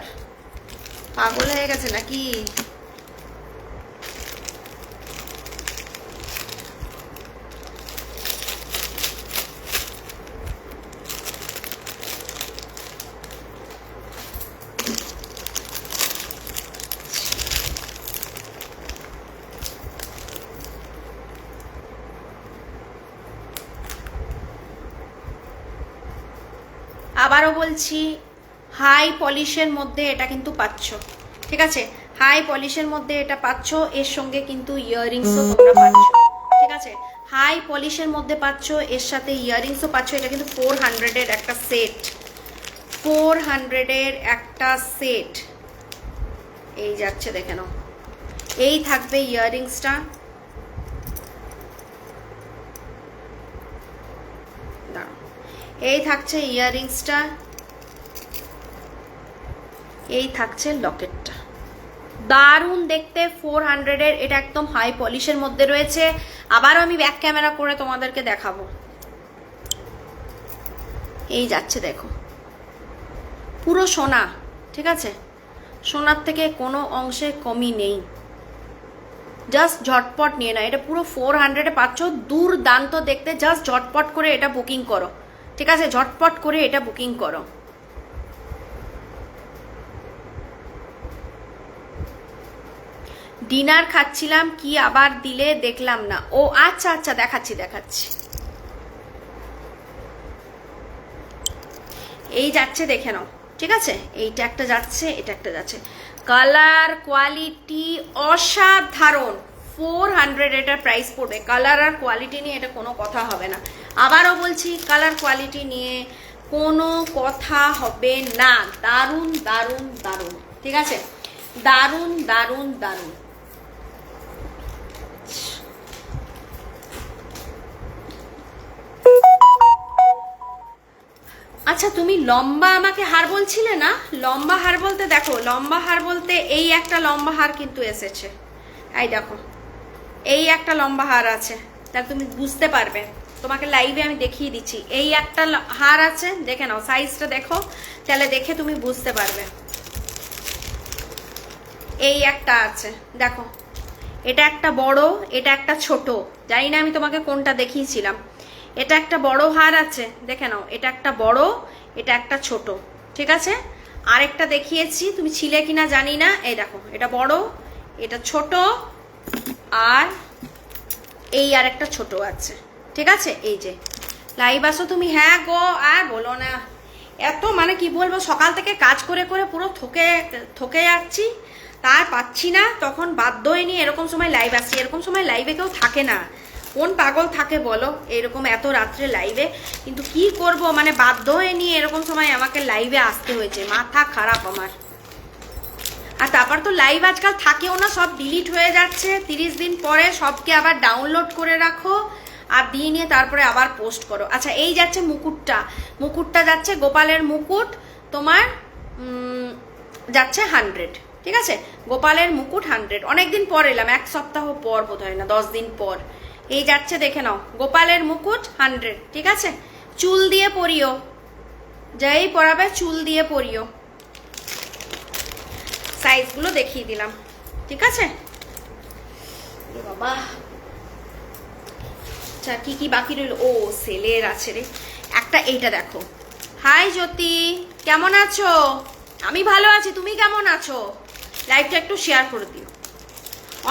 পাগল হয়ে গেছে নাকি? আবারও বলছি, হাই পলিশের মধ্যে এটা কিন্তু পাচ্ছ, ঠিক আছে, হাই পলিশের মধ্যে এটা পাচ্ছ, এর সঙ্গে কিন্তু ইয়াররিংসও তোমরা পাচ্ছ, ঠিক আছে, হাই পলিশের মধ্যে পাচ্ছ, এর সাথে ইয়াররিংসও পাচ্ছ। এটা কিন্তু 400-এর একটা সেট, 400-এর একটা সেট। এই যাচ্ছে, দেখে নাও, এই থাকবে ইয়াররিংসটা, এই থাকছে ইয়াররিংসটা, এই থাকছে লকেটটা, দারুণ দেখতে, 400-এর, এটা একদম হাই পলিশের মধ্যে রয়েছে। আবারও আমি ব্যাক ক্যামেরা করে তোমাদেরকে দেখাবো। এই যাচ্ছে, দেখো, পুরো সোনা, ঠিক আছে, সোনার থেকে কোনো অংশে কমই নেই, জাস্ট ঝটপট নিয়ে নাও। এটা পুরো 400-এ পাচ্ছ, দুর্দান্ত দেখতে, জাস্ট ঝটপট করে এটা বুকিং করো, ঠিক আছে, ঝটপট করে এটা বুকিং করো। ডিনার খাচ্ছিলাম, কি আবার দিলে দেখলাম না। ও আচ্ছা আচ্ছা, দেখাচ্ছি দেখাচ্ছি, এই যাচ্ছে, দেখে নাও, ঠিক আছে, এইটা একটা যাচ্ছে, এটা একটা যাচ্ছে, কালার কোয়ালিটি অসাধারণ, 400 এটার প্রাইস পড়বে। কালার আর কোয়ালিটি নিয়ে এটা কোনো কথা হবে না, আবারও বলছি, কালার কোয়ালিটি নিয়ে কোনো কথা হবে না। দারুণ দারুণ দারুণ, ঠিক আছে, দারুণ দারুণ দারুণ। আচ্ছা তুমি লম্বা আমাকে হার বলছিলে না, লম্বা হার বলতে দেখো, লম্বা হার বলতে এই একটা লম্বা হার কিন্তু এসেছে, এই দেখো এই একটা লম্বা হার আছে, তাহলে তুমি বুঝতে পারবে, তোমাকে লাইভে আমি দেখিয়ে দিচ্ছি, এই একটা হার আছে, দেখে নাও সাইজটা দেখো, তাহলে দেখে তুমি বুঝতে পারবে। এই একটা আছে দেখো, এটা একটা বড়, এটা একটা ছোট, জানি না আমি তোমাকে কোনটা দেখিয়েছিলাম। এটা একটা বড় হার আছে, দেখে নাও, এটা একটা বড়, এটা একটা ছোট, ঠিক আছে। আরেকটা দেখিয়েছি, তুমি ছিলে কিনা জানি না, এই দেখো এটা বড়, এটা ছোট, আর এই আর একটা ছোট আছে, ঠিক আছে। এই যে লাইভ আসো তুমি, হ্যাঁ গো আর বলো না, এত মানে কি বলবো, সকাল থেকে কাজ করে করে পুরো থকে যাচ্ছি, তার পাচ্ছি না, তখন বাধ্য হয়ে নিয়ে এরকম সময় লাইভ আসছি। এরকম সময় লাইভে কেউ থাকে না, কোন পাগল থাকে বলো এরকম এত রাত্রে লাইভে, কিন্তু কি করব, মানে বাধ্য হয়ে নিয়ে এরকম সময় আমাকে লাইভে আসতে হয়েছে, মাথা খারাপ আমার। আর তারপর তো লাইভ আজকাল থাকেও না, সব ডিলিট হয়ে যাচ্ছে 30 দিন পরে, সবকে আবার ডাউনলোড করে রাখো আর দিয়ে নিয়ে তারপরে আবার পোস্ট করো। আচ্ছা এই যাচ্ছে মুকুটটা, মুকুটটা যাচ্ছে গোপালের মুকুট তোমার যাচ্ছে 100, ঠিক আছে। গোপালের মুকুট 100, অনেকদিন পর এলাম, 1 সপ্তাহ পর বোধ হয় না, 10 দিন পর এই যাচ্ছে, দেখে নাও গোপালের মুকুট 100, ঠিক আছে। চুল দিয়ে পরিও, যাই পরাবে চুল দিয়ে পরিও, সাইজগুলো দেখিয়ে দিলাম, ঠিক আছে বাবা। আচ্ছা কি কি বাকি রইল, ও সেলের আছে রে একটা, এইটা দেখো। হাই জ্যোতি, কেমন আছো? আমি ভালো আছি, তুমি কেমন আছো? লাইভটা একটু শেয়ার করে দিও,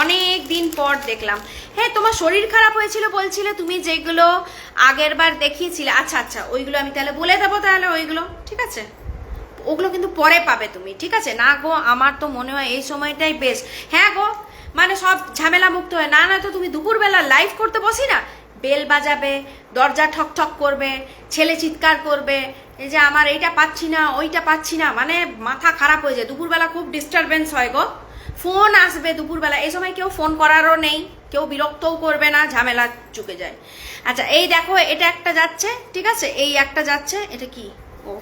অনেক দিন পর দেখলাম। হ্যাঁ তোমার শরীর খারাপ হয়েছিল বলছিলে, তুমি যেগুলো আগের বার দেখিয়েছিলে, আচ্ছা আচ্ছা ওইগুলো আমি তাহলে বলে দেবো, তাহলে ওইগুলো ঠিক আছে, ওগুলো কিন্তু পরে পাবে তুমি, ঠিক আছে। না গো আমার তো মনে হয় এই সময়টাই বেস্ট, হ্যাঁ গো মানে সব ঝামেলা মুক্ত হয়, না না তো তুমি দুপুরবেলা লাইভ করতে বসি না, বেল বাজাবে, দরজা ঠক ঠক করবে, ছেলে চিৎকার করবে, এই যে আমার এইটা পাচ্ছি না ওইটা পাচ্ছি না, মানে মাথা খারাপ হয়ে যায়, দুপুরবেলা খুব ডিস্টারবেন্স হয় গো, ফোন আসবে দুপুরবেলা, এই সময় কেউ ফোন করারও নেই, কেউ বিরক্তও করবে না, ঝামেলা চুকে যায়। আচ্ছা এই দেখো এটা একটা যাচ্ছে, ঠিক আছে, এই একটা যাচ্ছে, এটা কি, ও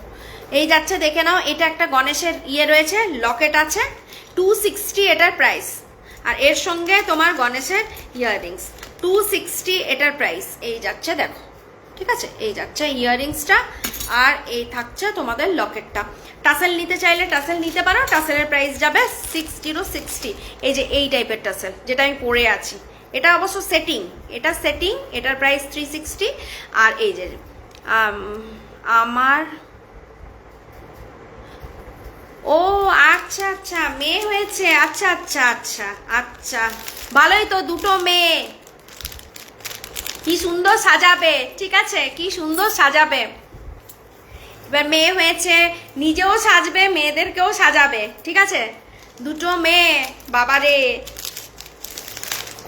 এই যাচ্ছে দেখে নাও, এটা একটা গণেশের ইয়ে রয়েছে, লকেট আছে 260 এটার প্রাইস, আর এর সঙ্গে তোমার গণেশের ইয়াররিংস 260 এটার প্রাইস, এই যাচ্ছে দেখো, ঠিক আছে, এই যাচ্ছে ইয়াররিংসটা, আর এই থাকছে তোমাদের লকেটটা। টাসেল নিতে চাইলে টাসেল নিতে পারো, টাসেলের প্রাইস যাবে 6060, এই যে এই টাইপের টাসেল যেটা আমি পরে আছি, এটা অবশ্য সেটিং, এটা সেটিং, এটার প্রাইস 360, আর এই যে আমার, ও আচ্ছা আচ্ছা মেয়ে হয়েছে, আচ্ছা আচ্ছা আচ্ছা আচ্ছা ভালোই তো, দুটো মেয়ে, কি সুন্দর সাজাবে, ঠিক আছে, কি সুন্দর সাজাবে, এবার মেয়ে হয়েছে, নিজেও সাজবে মেয়েদেরকেও সাজাবে, ঠিক আছে, দুটো মেয়ে, বাবারে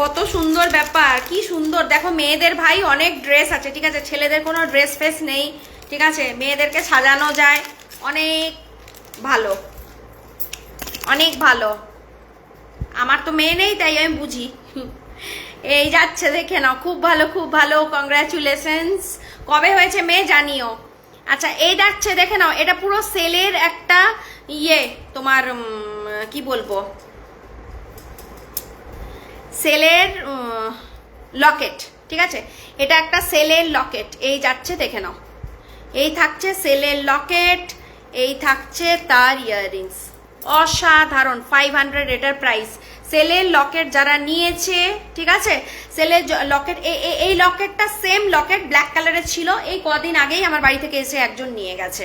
কত সুন্দর ব্যাপার, কি সুন্দর দেখো, মেয়েদের ভাই অনেক ড্রেস আছে, ঠিক আছে, ছেলেদের কোনো ড্রেস ফেস নেই, ঠিক আছে, মেয়েদেরকে সাজানো যায়, অনেক ভালো, অনেক ভালো, আমার তো মেয়ে নেই তাই আমি বুঝি। এই যাচ্ছে দেখে নাও, খুব ভালো খুব ভালো, কংগ্রাচুলেশনস, কবে হয়েছে মেয়ে জানিও। আচ্ছা এই যাচ্ছে দেখে নাও, এটা পুরো সেলের একটা ইয়ে তোমার কি বলবো, সেলের লকেট, ঠিক আছে, এটা একটা সেলের লকেট, এই যাচ্ছে দেখে নাও, এই থাকছে সেলের লকেট, এই থাকছে তার ইয়াররিংস, অসাধারণ 500 এটার প্রাইস। সেলের লকেট যারা নিয়েছে, ঠিক আছে, সেলের লকেট, এই লকেটটা সেম লকেট ব্ল্যাক কালারের ছিল, এই কদিন আগেই আমার বাড়ি থেকে এসে একজন নিয়ে গেছে,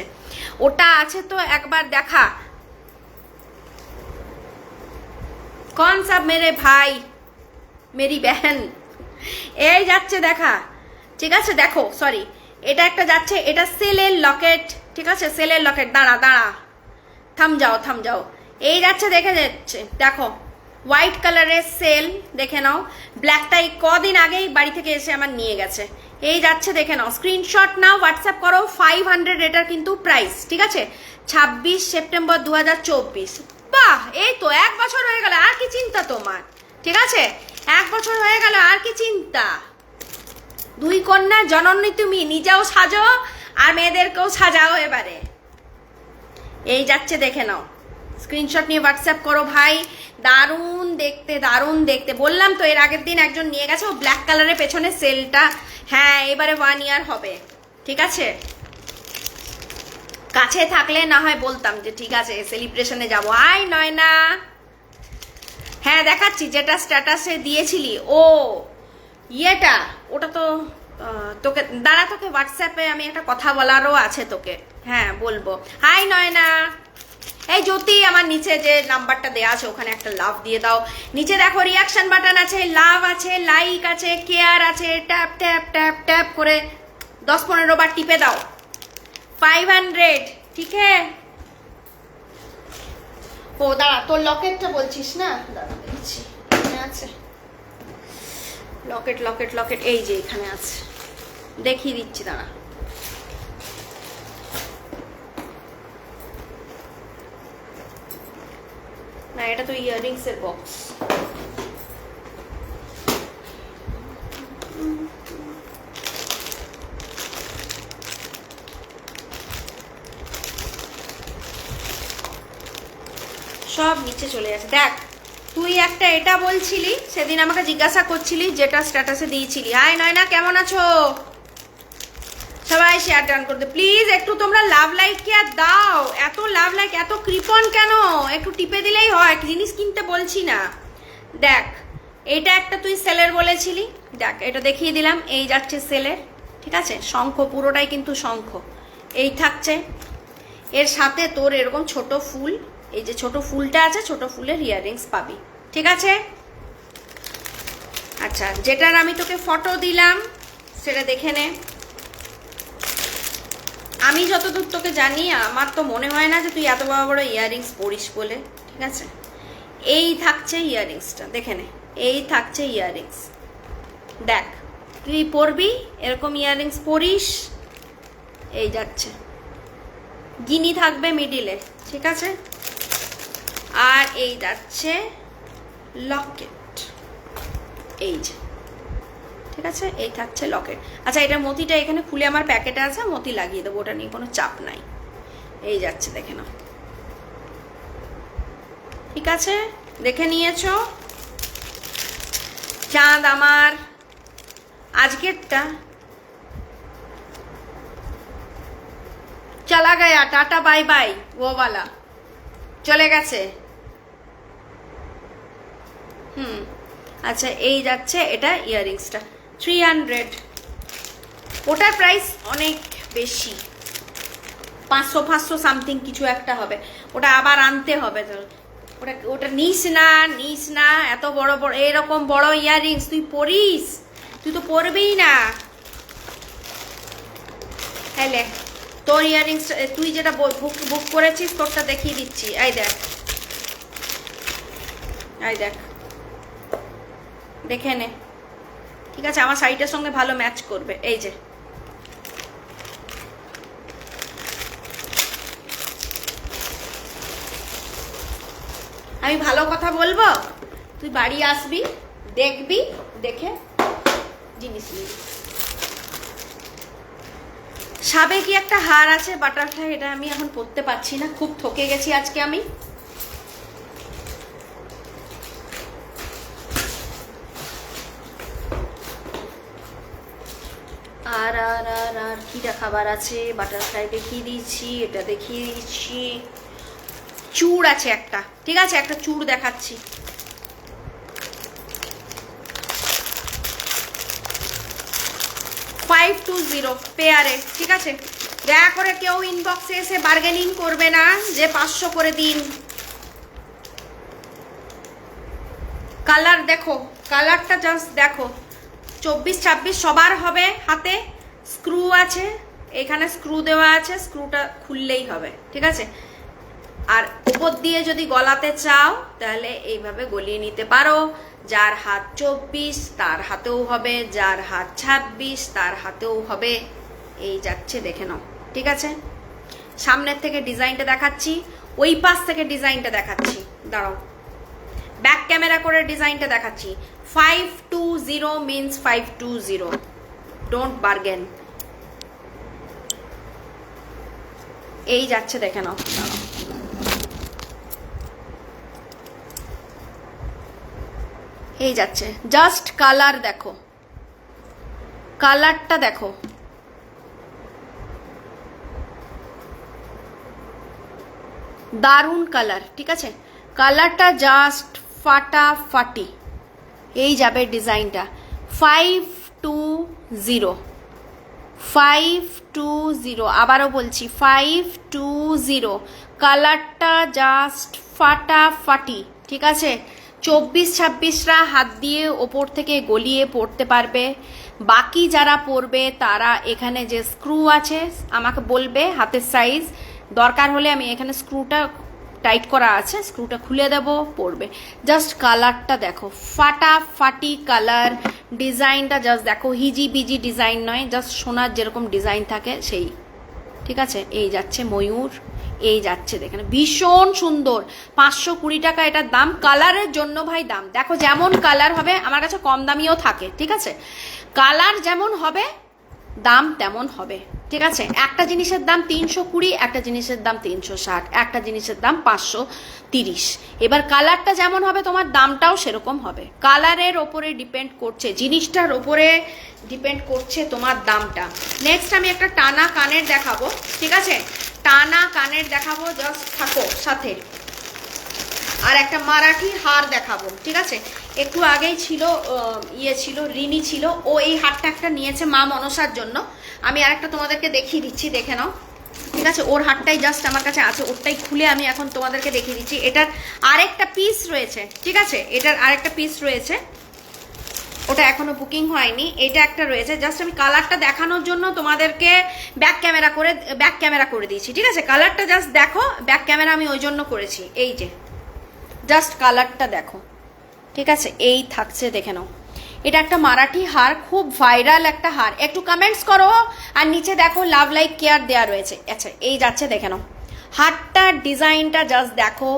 ওটা আছে তো একবার দেখা। कौन सब मेरे भाई मेरी बहन, এই যাচ্ছে দেখা, ঠিক আছে, দেখো সরি এটা একটা যাচ্ছে, এটা সেলের লকেট, ঠিক আছে, সেলের লকেট, দাঁড়া দাঁড়া থাম যাও থাম যাও, এই যাচ্ছে দেখে যাচ্ছে দেখো, হোয়াইট কালারের সেল, দেখে নাও, ব্ল্যাকটাই কদিন আগেই বাড়ি থেকে এসে আমার নিয়ে গেছে, এই যাচ্ছে দেখে নাও, স্ক্রিনশট নাও, হোয়াটসঅ্যাপ করো, 500 এটার কিন্তু প্রাইস, ঠিক আছে, 26 সেপ্টেম্বর 2024, বাহ এই তো 1 বছর হয়ে গেল, আর কি চিন্তা তোমার, ঠিক আছে, 1 বছর হয়ে গেল, আর কি চিন্তা, দুই কন্যা জননী তুমি, নিজেও সাজো আর মেয়েদেরকেও সাজাও এবারে। এই যাচ্ছে, দেখে নাও, স্ক্রিনশট নিয়ে হোয়াটসঅ্যাপ করো ভাই। দারুণ দেখতে, দারুণ দেখতে। বললাম তো এর আগের দিন একজন নিয়ে গেছে, ও ব্ল্যাক কালারের পেছনে সেলটা। হ্যাঁ, এবারে 1 ইয়ার হবে, ঠিক আছে। কাছে থাকলে না হয় বলতাম যে ঠিক আছে সেলিব্রেশনে যাবো। আই নয় না, হ্যাঁ দেখাচ্ছি যেটা স্ট্যাটাসে দিয়েছিলি। ও ইয়েটা, ওটা তো তোকে দাঁড়া, তোকে হোয়াটসঅ্যাপে আমি একটা কথা বলারও আছে তোকে, হ্যাঁ বলবো। হাই নয়না। এই জ্যোতি, আমার নিচে যে নাম্বারটা দেওয়া আছে ওখানে একটা লাভ দিয়ে দাও। নিচে দেখো রিয়াকশন বাটন আছে, লাভ আছে, লাইক আছে, কেয়ার আছে। ট্যাপ ট্যাপ ট্যাপ ট্যাপ করে 10-15 বার টিপে দাও। 500, ঠিক হ্যাঁ। ও দাঁড়া, তোর লকেটটা বলছিস না, দাঁড়া দেখছি এখানে আছে। লকেট লকেট লকেট, এই যে এখানে আছে, দেখিয়ে দিচ্ছি দাঁড়া। না, এটা তো ইয়াররিংস এর বক্স। সব নিচে চলে যাচ্ছে, দেখ। তুই একটা এটা বলছিলি সেদিন, আমাকে জিজ্ঞাসা করছিলি, যেটা স্ট্যাটাসে দিয়েছিলি। হাই নয়না, কেমন আছো? সবাই শেয়ার ডান করতে প্লিজ। একটু তোমরা লাভ লাইক কে আর দাও। এত লাভ লাইক, এত কৃপন কেন? একটু টিপে দিলেই হয়, জিনিস কিনতে বলছি না। দেখ, এটা একটা তুই সেলের বলেছিলি, দেখ এটা দেখিয়ে দিলাম। এই যাচ্ছে সেলের, ঠিক আছে। শঙ্খ, পুরোটাই কিন্তু শঙ্খ। এই থাকছে, এর সাথে তোর এরকম ছোট ফুল, এই যে ছোট ফুলটা আছে, ছোট ফুলের ইয়াররিংস পাবি, ঠিক আছে। আচ্ছা, যেটার আমি তোকে ফটো দিলাম সেটা দেখে নে। আমি যতদূর তোকে জানি, আমার তো মনে হয় না যে তুই এত বড় বড় ইয়াররিংস পরিস বলে, ঠিক আছে। এই থাকছে ইয়াররিংসটা, দেখে নে। এই থাকছে ইয়াররিংস, দেখ তুই পরবি এরকম ইয়াররিংস পরিস। এই যাচ্ছে, গিনি থাকবে মিডিলে, ঠিক আছে। আর এই যাচ্ছে লকেট, এই যে, ঠিক আছে। এই থাকছে লকেট। আচ্ছা, এটা মতিটা এখানে খুলে আমার প্যাকেটে আছে, মতি লাগিয়ে দেবো, ওটা নিয়ে কোনো চাপ নাই। এই যাচ্ছে, দেখে নাও, ঠিক আছে। দেখে নিয়েছো? চাঁদ আমার আজকেরটা চলা গয়া, টাটা বাই বাই, ও वाला চলে গেছে। আচ্ছা, এই যাচ্ছে, এটা ইয়াররিংসটা 300। ওটার প্রাইস অনেক বেশি, 500 সামথিং কিছু একটা হবে। ওটা আবার আনতে হবে তোর। ওটা নিস না, নিস না। এত বড় বড় এরকম বড় ইয়াররিংস তুই পরিস? তুই তো পরবেই না। হ্যালে, তোর ইয়াররিংস তুই যেটা বুক করেছিস তোরটা দেখিয়ে দিচ্ছি। এই দেখ, এই দেখ, দেখে নে, ঠিক আছে। আমার শাড়িটার সঙ্গে ভালো ম্যাচ করবে। এই যে, আমি ভালো কথা বলবো, তুই বাড়ি আসবি, দেখবি, দেখে জিনিস নিবি। সাবেকি একটা হার আছে বাটারফ্লাই, এটা আমি এখন পরতে পারছি না, খুব ঠকে গেছি আজকে আমি। আর আর আর আর কি দেখাবার আছে? বাটারফ্লাই দেখিয়ে দিয়েছি, এটা দেখিয়ে দিচ্ছি। চূড় আছে একটা, ঠিক আছে, একটা চূড় দেখাচ্ছি। $520 পেয়ারে, ঠিক আছে। দয়া করে কেউ ইনবক্সে এসে বার্গেনিং করবে না যে 500 করে দিন। কালার দেখো, কালারটা জাস্ট দেখো। 24-26 সবার হবে হাতে। স্ক্রু আছে, এখানে স্ক্রু দেওয়া আছে, স্ক্রুটা খুললেই হবে, ঠিক আছে। আর উপর দিয়ে যদি গলাতে চাও তাহলে এইভাবে গলিয়ে নিতে পারো। যার হাত 24 তার হাতেও হবে, যার হাত 26 তার হাতেও হবে। এই যাচ্ছে, দেখে নাও, ঠিক আছে। সামনের থেকে ডিজাইনটা দেখাচ্ছি, ওই পাশ থেকে ডিজাইনটা দেখাচ্ছি। দাঁড়াও, ব্যাক ক্যামেরা করে ডিজাইনটা দেখাচ্ছি। 520 মিনস 520, ডোন্ট বার্গেন। এই যাচ্ছে দেখে নাও, এই যাচ্ছে, জাস্ট কালার দেখো, কালারটা দেখো, দারুণ কালার, ঠিক আছে, কালারটা জাস্ট ফাটাফাটি। এই যাবে ডিজাইনটা 520, 520, আবারও বলছি 520, কালারটা জাস্ট ফাটাফাটি, ঠিক আছে। 24-26রা হাত দিয়ে ওপর থেকে গলিয়ে পরতে পারবে। বাকি যারা পরবে তারা এখানে যে স্ক্রু আছে আমাকে বলবে হাতের সাইজ, দরকার হলে আমি এখানে স্ক্রুটা টাইট করা আছে, স্ক্রুটা খুলে দেবো, পরবে। জাস্ট কালারটা দেখো, ফাটাফাটি কালার, ডিজাইনটা জাস্ট দেখো, হিজি বিজি ডিজাইন নয়, জাস্ট সোনার যেরকম ডিজাইন থাকে সেই, ঠিক আছে। এই যাচ্ছে ময়ূর, এই যাচ্ছে দেখেন, ভীষণ সুন্দর, 520 টাকা এটার দাম। কালারের জন্য ভাই দাম দেখো, যেমন কালার হবে, আমার কাছে কম দামিও থাকে, ঠিক আছে, কালার যেমন হবে দাম তেমন হবে, ঠিক আছে। একটা জিনিসের দাম 320, একটা জিনিসের দাম 360, একটা জিনিসের দাম 530। এবার কালারটা যেমন হবে তোমার দামটাও সেরকম হবে, কালারের ওপরে ডিপেন্ড করছে, জিনিসটার ওপরে ডিপেন্ড করছে তোমার দামটা। নেক্সট আমি একটা টানা কানের দেখাবো, ঠিক আছে, টানা কানের দেখাবো, জাস্ট থাকো সাথে। আর একটা মারাঠি হার দেখাবো, ঠিক আছে। একটু আগেই ছিল ছিল রিনি ছিল, ও এই হারটা একটা নিয়েছে মা মনসার জন্য, আমি আরেকটা তোমাদেরকে দেখিয়ে দিচ্ছি, দেখে নাও, ঠিক আছে। ওর হারটাই জাস্ট আমার কাছে আছে, ওরটাই খুলে আমি এখন তোমাদেরকে দেখিয়ে দিচ্ছি। এটার আরেকটা পিস রয়েছে, ঠিক আছে, এটার আরেকটা পিস রয়েছে, ওটা এখনো বুকিং হয়নি, এটা একটা রয়েছে। জাস্ট আমি কালারটা দেখানোর জন্য তোমাদেরকে ব্যাক ক্যামেরা করে দিয়েছি, ঠিক আছে। কালারটা জাস্ট দেখো, ব্যাক ক্যামেরা আমি ওই জন্য করেছি। এই যে জাস্ট কালারটা দেখো, ঠিক আছে, এই থাকছে, দেখে নাও। এটা একটা মারাঠি হার, খুব ভাইরাল একটা হার, একটু কমেন্টস করো। আর নিচে দেখো লাভ লাইক কেয়ার দেওয়া রয়েছে, আচ্ছা এই যাচ্ছে দেখে নাও, হারটার ডিজাইনটা জাস্ট দেখো,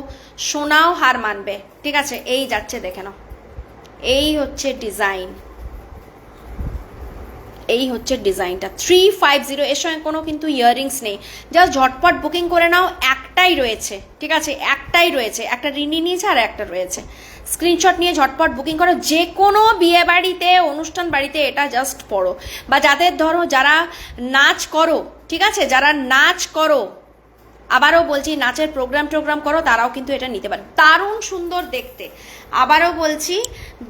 সোনাও হার মানবে, ঠিক আছে। এই যাচ্ছে দেখে নাও, এই হচ্ছে ডিজাইন, এই হচ্ছে ডিজাইনটা 350। এর সঙ্গে কোনো কিন্তু ইয়াররিংস নেই, জাস্ট ঝটপট বুকিং করে নাও। একটাই রয়েছে, ঠিক আছে, একটাই রয়েছে, একটা রিনি নিয়েছে আর একটা রয়েছে। স্ক্রিনশট নিয়ে ঝটপট বুকিং করো, যে কোনো বিয়ে বাড়িতে, অনুষ্ঠান বাড়িতে এটা জাস্ট পড়ো, বা যাদের ধরো যারা নাচ করো, ঠিক আছে, যারা নাচ করো, আবারও বলছি নাচের প্রোগ্রাম করো, তারাও কিন্তু এটা নিতে পারে, দারুণ সুন্দর দেখতে। আবারও বলছি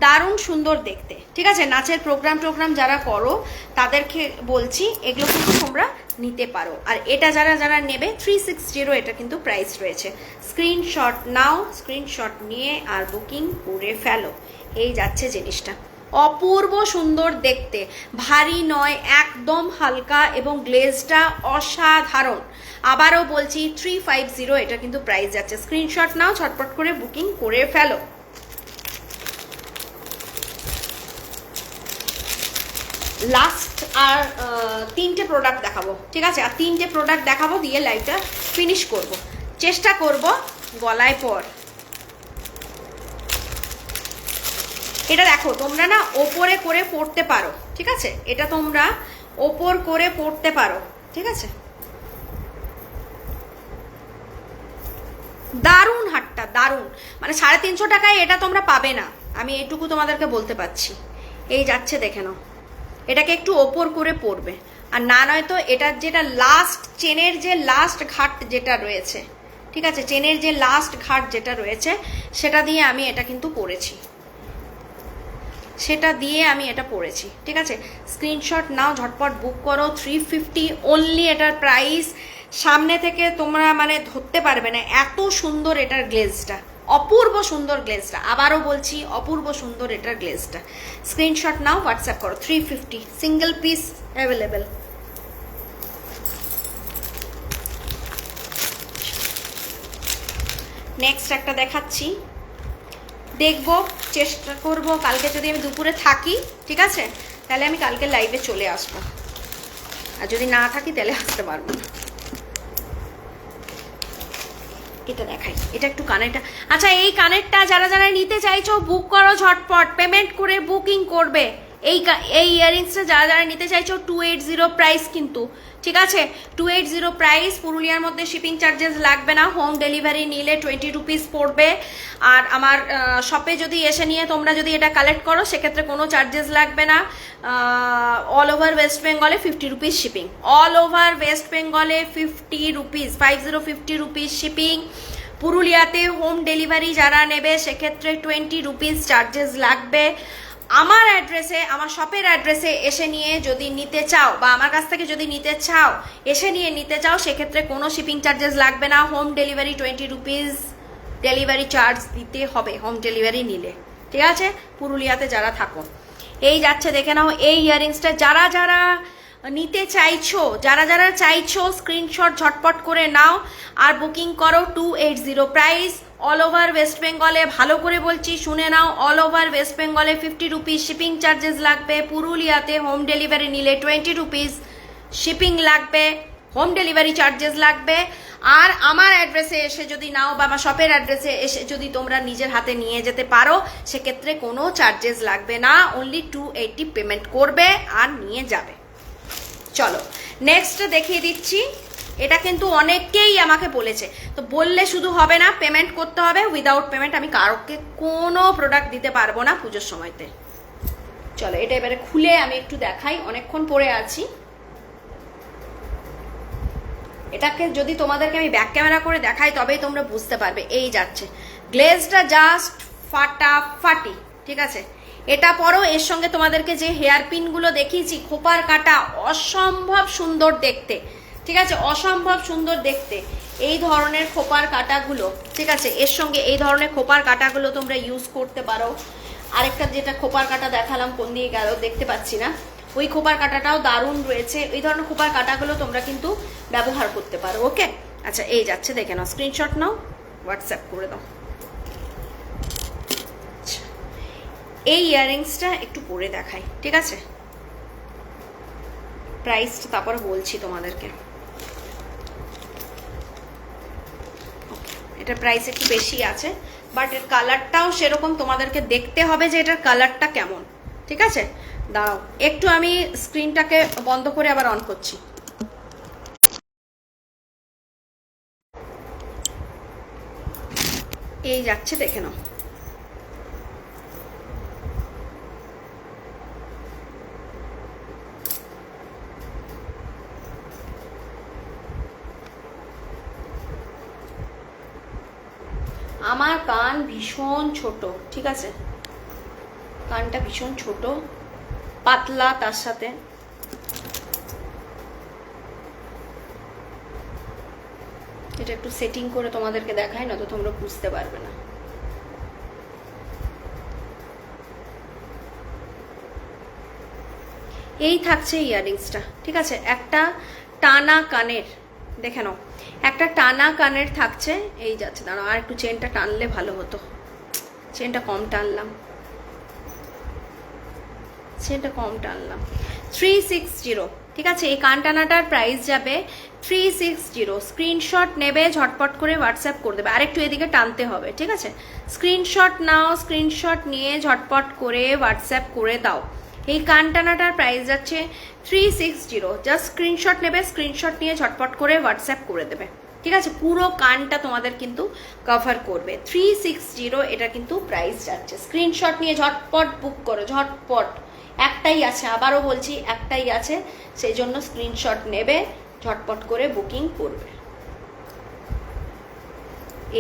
দারুণ সুন্দর দেখতে, ঠিক আছে। নাচের প্রোগ্রাম যারা করো তাদেরকে বলছি এগুলো কিন্তু তোমরা নিতে পারো। আর এটা যারা যারা নেবে 360 এটা কিন্তু প্রাইস রয়েছে। স্ক্রিনশট নাও, স্ক্রিনশট নিয়ে আর বুকিং করে ফেলো। এই যাচ্ছে জিনিসটা, অপূর্ব সুন্দর দেখতে, ভারী নয়, একদম হালকা, এবং গ্লেজটা অসাধারণ। আবারও বলছি 350 এটা কিন্তু প্রাইস যাচ্ছে। স্ক্রিনশট নাও, ছটপট করে বুকিং করে ফেলো। লাস্ট আর 3টে প্রোডাক্ট দেখাবো, ঠিক আছে, আর 3টে প্রোডাক্ট দেখাবো দিয়ে লাইভটা ফিনিশ করব, চেষ্টা করব। গলায় পর এটা দেখো, তোমরা না ওপরে করে পরতে পারো, ঠিক আছে, এটা তোমরা ওপর করে পরতে পারো, ঠিক আছে। দারুণ হাটটা, দারুণ, মানে 350 টাকায় এটা তোমরা পাবে না, আমি এইটুকু তোমাদেরকে বলতে পারছি। এই যাচ্ছে দেখে নাও, এটাকে একটু ওপর করে পরবে, আর না নয়তো এটার যেটা লাস্ট চেনের যে লাস্ট ঘাট যেটা রয়েছে, ঠিক আছে, চেনের যে লাস্ট ঘাট যেটা রয়েছে সেটা দিয়ে আমি এটা কিন্তু পরেছি, সেটা দিয়ে আমি এটা পরেছি, ঠিক আছে। স্ক্রিনশট নাও, ঝটপট বুক করো। 350 অনলি এটার প্রাইস, সামনে থেকে তোমরা মানে ধরতে পারবে না, এত সুন্দর এটার গ্লেজটা, অপূর্ব সুন্দর গ্লেজটা। আবারও বলছি অপূর্ব সুন্দর এটার গ্লেজটা। স্ক্রিনশট নাও, হোয়াটসঅ্যাপ করো। 350 সিঙ্গেল পিস অ্যাভেলেবেল। নেক্সট একটা দেখাচ্ছি, দেখবো, চেষ্টা করব কালকে যদি আমি দুপুরে থাকি, ঠিক আছে, তাহলে আমি কালকে লাইভে চলে আসবো, আর যদি না থাকি তাহলে আসতে পারবো না। এটা দেখাই, এটা একটু কানেরটা, আচ্ছা এই কানেরটা যারা যারা নিতে চাইছো বুক করো ঝটপট, পেমেন্ট করে বুকিং করবে, এই ইয়াররিংসটা যারা যারা নিতে চাইছো 280 প্রাইস কিন্তু, ঠিক আছে? 280 প্রাইস, পুরুলিয়ার মধ্যে শিপিং চার্জেস লাগবে না, হোম ডেলিভারি নিলে 20 রুপিস পড়বে। আর আমার শপে যদি এসে নিয়ে তোমরা যদি এটা কালেক্ট করো সেক্ষেত্রে কোনো চার্জেস লাগবে না। অল ওভার ওয়েস্ট বেঙ্গলে 50 rupees shipping, all over West বেঙ্গলে 50 রুপিস, 50 রুপিস শিপিং। পুরুলিয়াতে হোম ডেলিভারি যারা নেবে সেক্ষেত্রে 20 রুপিস চার্জেস লাগবে। আমার অ্যাড্রেসে, আমার শপের অ্যাড্রেসে এসে নিয়ে যদি নিতে চাও বা আমার কাছ থেকে যদি নিতে চাও, এসে নিয়ে নিতে চাও, সেক্ষেত্রে কোনো শিপিং চার্জেস লাগবে না। Home delivery 20 rupees delivery charge দিতে হবে হোম ডেলিভারি নিলে, ঠিক আছে? পুরুলিয়াতে যারা থাকো, এই যাচ্ছে দেখে নাও এই ইয়াররিংসটা। যারা যারা নিতে চাইছো, যারা যারা চাইছো স্ক্রিনশট ঝটপট করে নাও আর বুকিং করো। 280 প্রাইস, অল ওভার ওয়েস্ট বেঙ্গলে, ভালো করে বলছি শুনে নাও, অল ওভার ওয়েস্ট বেঙ্গলে 50 রুপিস শিপিং চার্জেস লাগবে। পুরুলিয়াতে হোম ডেলিভারি নিলে 20 রুপিস শিপিং লাগবে, হোম ডেলিভারি চার্জেস লাগবে। আর আমার অ্যাড্রেসে এসে যদি নাও বা আমার শপের অ্যাড্রেসে এসে যদি তোমরা নিজের হাতে নিয়ে যেতে পারো সেক্ষেত্রে কোনো চার্জেস লাগবে না, অনলি 280 পেমেন্ট করবে আর নিয়ে যাবে। চলো নেক্সট দেখিয়ে দিচ্ছি। এটা কিন্তু অনেকেই আমাকে বলেছে, তো বললে শুধু হবে না, পেমেন্ট করতে হবে। উইদাউট পেমেন্ট আমি কারোকে কোনো প্রোডাক্ট দিতে পারবো না পুজোর সময়তে। চলো এটা এবারে খুলে আমি একটু দেখাই, অনেকক্ষণ পরে আছি। এটাকে যদি তোমাদেরকে আমি ব্যাক ক্যামেরা করে দেখাই তবেই তোমরা বুঝতে পারবে। এই যাচ্ছে গ্লেজটা জাস্ট ফাটাফাটি, ঠিক আছে? এটা পরও এর সঙ্গে তোমাদেরকে যে হেয়ার পিনগুলো দেখিয়েছি, খোপার কাটা, অসম্ভব সুন্দর দেখতে, ঠিক আছে? অসম্ভব সুন্দর দেখতে এই ধরনের খোপার কাটাগুলো, ঠিক আছে? এর সঙ্গে এই ধরনের খোপার কাটাগুলো তোমরা ইউজ করতে পারো। আরেকটা যেটা খোপার কাটা দেখালাম কোন দিয়ে গেল দেখতে পাচ্ছি না, ওই খোপার কাটাটাও দারুণ রয়েছে। এই ধরনের খোপার কাটাগুলো তোমরা কিন্তু ব্যবহার করতে পারো। ওকে, আচ্ছা এই যাচ্ছে দেখে নাও, স্ক্রিনশট নাও, হোয়াটসঅ্যাপ করে দাও। এই ইয়াররিংসটা একটু পরে দেখাই, ঠিক আছে? প্রাইসটা তারপরে বলছি তোমাদেরকে। এটার প্রাইস একটু বেশি আছে, বাট এর কালারটাও সেরকম তোমাদেরকে দেখতে হবে যে এটার কালারটা কেমন, ঠিক আছে? দাঁড়াও একটু আমি স্ক্রিনটাকে বন্ধ করে আবার অন করছি। এই যাচ্ছে দেখে নাও। আমার কান ভীষণ ছোট, ঠিক আছে? কানটা ভীষণ ছোট, পাতলা, তার সাথে এটা একটু সেটিং করে তোমাদেরকে দেখাই, না তো তোমরা বুঝতে পারবে না। এই থাকছে ইয়াররিংসটা, ঠিক আছে? একটা টানা কানের, দেখে নাও, একটা টানা কানের থাকছে। এই যাচ্ছে, দাঁড়াও আর একটু চেনটা টানলে ভালো হতো, চেনটা কম টানলাম, চেনটা কম টানলাম। 360, ঠিক আছে? এই কান টানাটার প্রাইস যাবে 360। স্ক্রিনশট নেবে, ঝটপট করে হোয়াটসঅ্যাপ করে দেবে। আরেকটু এদিকে টানতে হবে, ঠিক আছে? স্ক্রিনশট নাও, স্ক্রিনশট নিয়ে ঝটপট করে হোয়াটসঅ্যাপ করে দাও। এই কান টানাটার প্রাইস যাচ্ছে 360। জাস্ট স্ক্রিনশট নেবে, স্ক্রিনশট নিয়ে ঝটপট করে হোয়াটসঅ্যাপ করে দেবে, ঠিক আছে? পুরো কানটা তোমাদের কিন্তু কভার করবে। 360 এটা কিন্তু প্রাইস যাচ্ছে। স্ক্রিনশট নিয়ে ঝটপট বুক করো, ঝটপট। একটাই আছে, আবারও বলছি একটাই আছে, সেই জন্য স্ক্রিনশট নেবে, ঝটপট করে বুকিং করবে।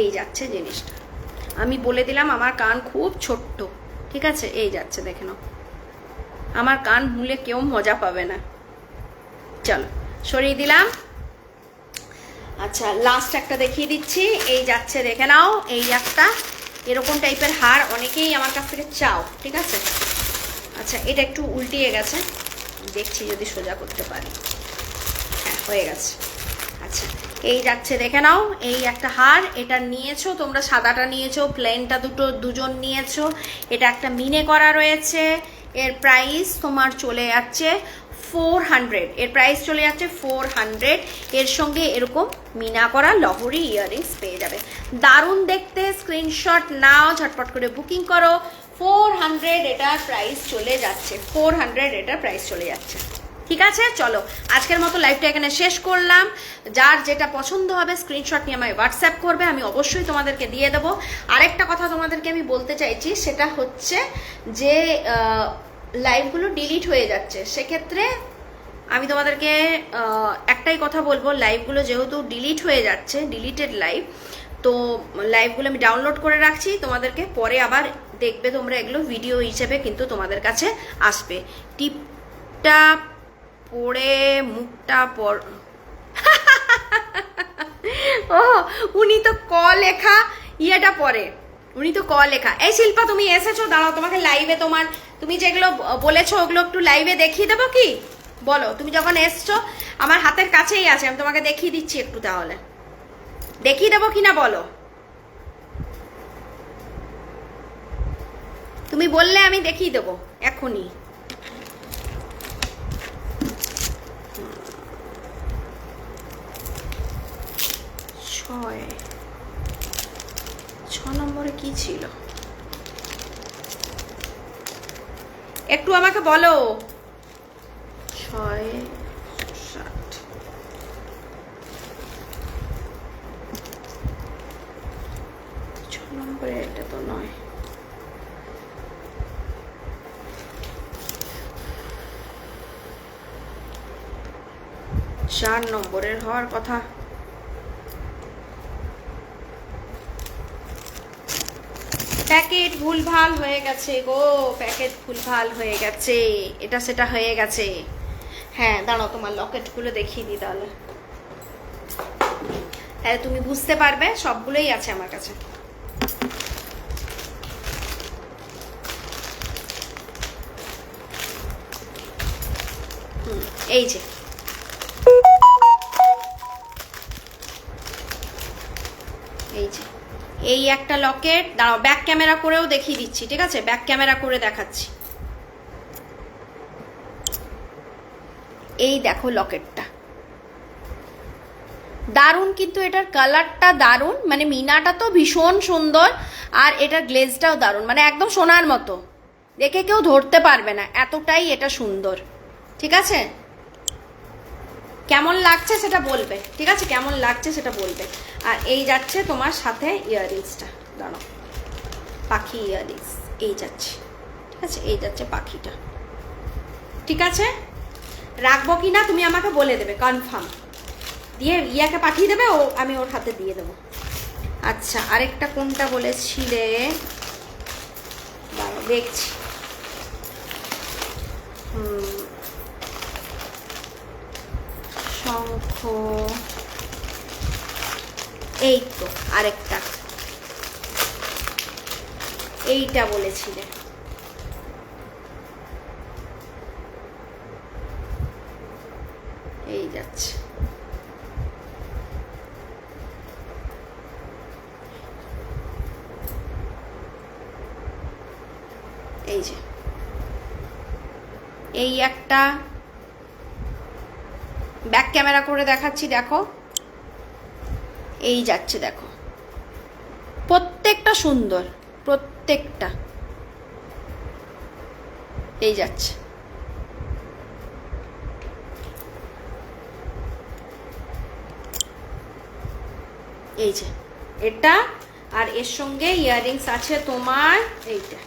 এই যাচ্ছে জিনিসটা। আমি বলে দিলাম আমার কান খুব ছোট্ট, ঠিক আছে? এই যাচ্ছে দেখে নাও, আমার কান মুলে কেউ মজা পাবে না। চলো সরিয়ে দিলাম। আচ্ছা লাস্ট একটা দেখিয়ে দিচ্ছি। এই যাচ্ছে দেখে নাও, এই একটা এরকম টাইপের হার অনেকেই আমার কাছ থেকে চাও, ঠিক আছে? আচ্ছা এটা একটু উল্টিয়ে গেছে, দেখছি যদি সোজা করতে পারি। হ্যাঁ হয়ে গেছে। আচ্ছা এই যাচ্ছে দেখে নাও, এই একটা হার, এটা নিয়েছো তোমরা, সাদাটা নিয়েছো, প্লেনটা দুজন নিয়েছো। এটা একটা মিনে করা রয়েছে। এর প্রাইস তোমার চলে যাচ্ছে 400, এর প্রাইস চলে যাচ্ছে 400। এর সঙ্গে এরকম মিনা করা লহরি ইয়াররিংস পেয়ে যাবে, দারুণ দেখতে। স্ক্রিনশট নাও, ঝটপট করে বুকিং করো। 400 এটার প্রাইস চলে যাচ্ছে, 400 এটার প্রাইস চলে যাচ্ছে। ঠিক আছে, চলো আজকের মতো লাইভটা এখানে শেষ করলাম। যার যেটা পছন্দ হবে স্ক্রিনশট নিয়ে আমায় হোয়াটসঅ্যাপ করবে, আমি অবশ্যই তোমাদেরকে দিয়ে দেবো। আরেকটা কথা তোমাদেরকে আমি বলতে চাইছি, সেটা হচ্ছে যে লাইভগুলো ডিলিট হয়ে যাচ্ছে, সেক্ষেত্রে আমি তোমাদেরকে একটাই কথা বলবো, লাইভগুলো যেহেতু ডিলিট হয়ে যাচ্ছে, ডিলিটেড লাইভ, তো লাইভগুলো আমি ডাউনলোড করে রাখছি, তোমাদেরকে পরে আবার দেখবে তোমরা, এগুলো ভিডিও হিসেবে কিন্তু তোমাদের কাছে আসবে। টিপটা পড়ে মুখটা পড় ও উনি তো ক লেখা ইয়েটা পড়ে, উনি তো ক লেখা। এই শিল্পা তুমি এসেছো, দাঁড়াও তোমাকে লাইভে তোমার তুমি যেগুলো বলেছো ওগুলো একটু লাইভে দেখিয়ে দেবো কি বলো? তুমি যখন এসছো আমার হাতের কাছেই আছে, আমি তোমাকে দেখিয়ে দিচ্ছি একটু, তাহলে দেখিয়ে দেবো কিনা বলো? তুমি বললে আমি দেখিয়ে দেবো এখনই। ছ নম্বরে কি ছিল একটু আমাকে বলো। 6, 7 6 নম্বরে এটা তো নয়। চার নম্বরের হওয়ার কথা। প্যাকেট ভুলভাল হয়ে গেছে গো, প্যাকেট ভুলভাল হয়ে গেছে, এটা সেটা হয়ে গেছে। হ্যাঁ দাঁড়াও তোমার লকেটগুলো দেখিয়ে দিই, তাহলে তাহলে তুমি বুঝতে পারবে। সবগুলোই আছে আমার কাছে। এই যে এই যে এই একটা লকেট, দাঁড়াও ব্যাক ক্যামেরা করেও দেখিয়ে দিচ্ছি, ঠিক আছে? ব্যাক ক্যামেরা করে দেখাচ্ছি। এই দেখো লকেটটা, দারুণ কিন্তু, এটার কালারটা দারুণ, মানে মিনাটা তো ভীষণ সুন্দর, আর এটার গ্লেজটাও দারুণ, মানে একদম সোনার মতো, দেখে কেউ ধরতে পারবে না, এতটাই এটা সুন্দর। ঠিক আছে, কেমন লাগছে সেটা বলবে, ঠিক আছে? কেমন লাগছে সেটা বলবে। আর এই যাচ্ছে তোমার সাথে ইয়াররিংসটা, দাঁড়াও, পাখি ইয়াররিংস এই যাচ্ছে, ঠিক আছে? এই যাচ্ছে পাখিটা, ঠিক আছে? রাখবো কি না তুমি আমাকে বলে দেবে, কনফার্ম দিয়ে ইয়াকে পাঠিয়ে দেবে, ও আমি ওর হাতে দিয়ে দেবো। আচ্ছা আরেকটা কোনটা বলেছিলে, দাঁড়াও দেখছি। শঙ্খ, এই তো আরেকটা, এইটা বলেছিলে। এই যাচ্ছে, এই যে এই একটা, ব্যাক ক্যামেরা করে দেখাচ্ছি, দেখো এই যাচ্ছে, দেখো প্রত্যেকটা সুন্দর, প্রত্যেকটা এই যাচ্ছে। এই যে এটা, আর এর সঙ্গে ইয়াররিংস আছে তোমার এইটা,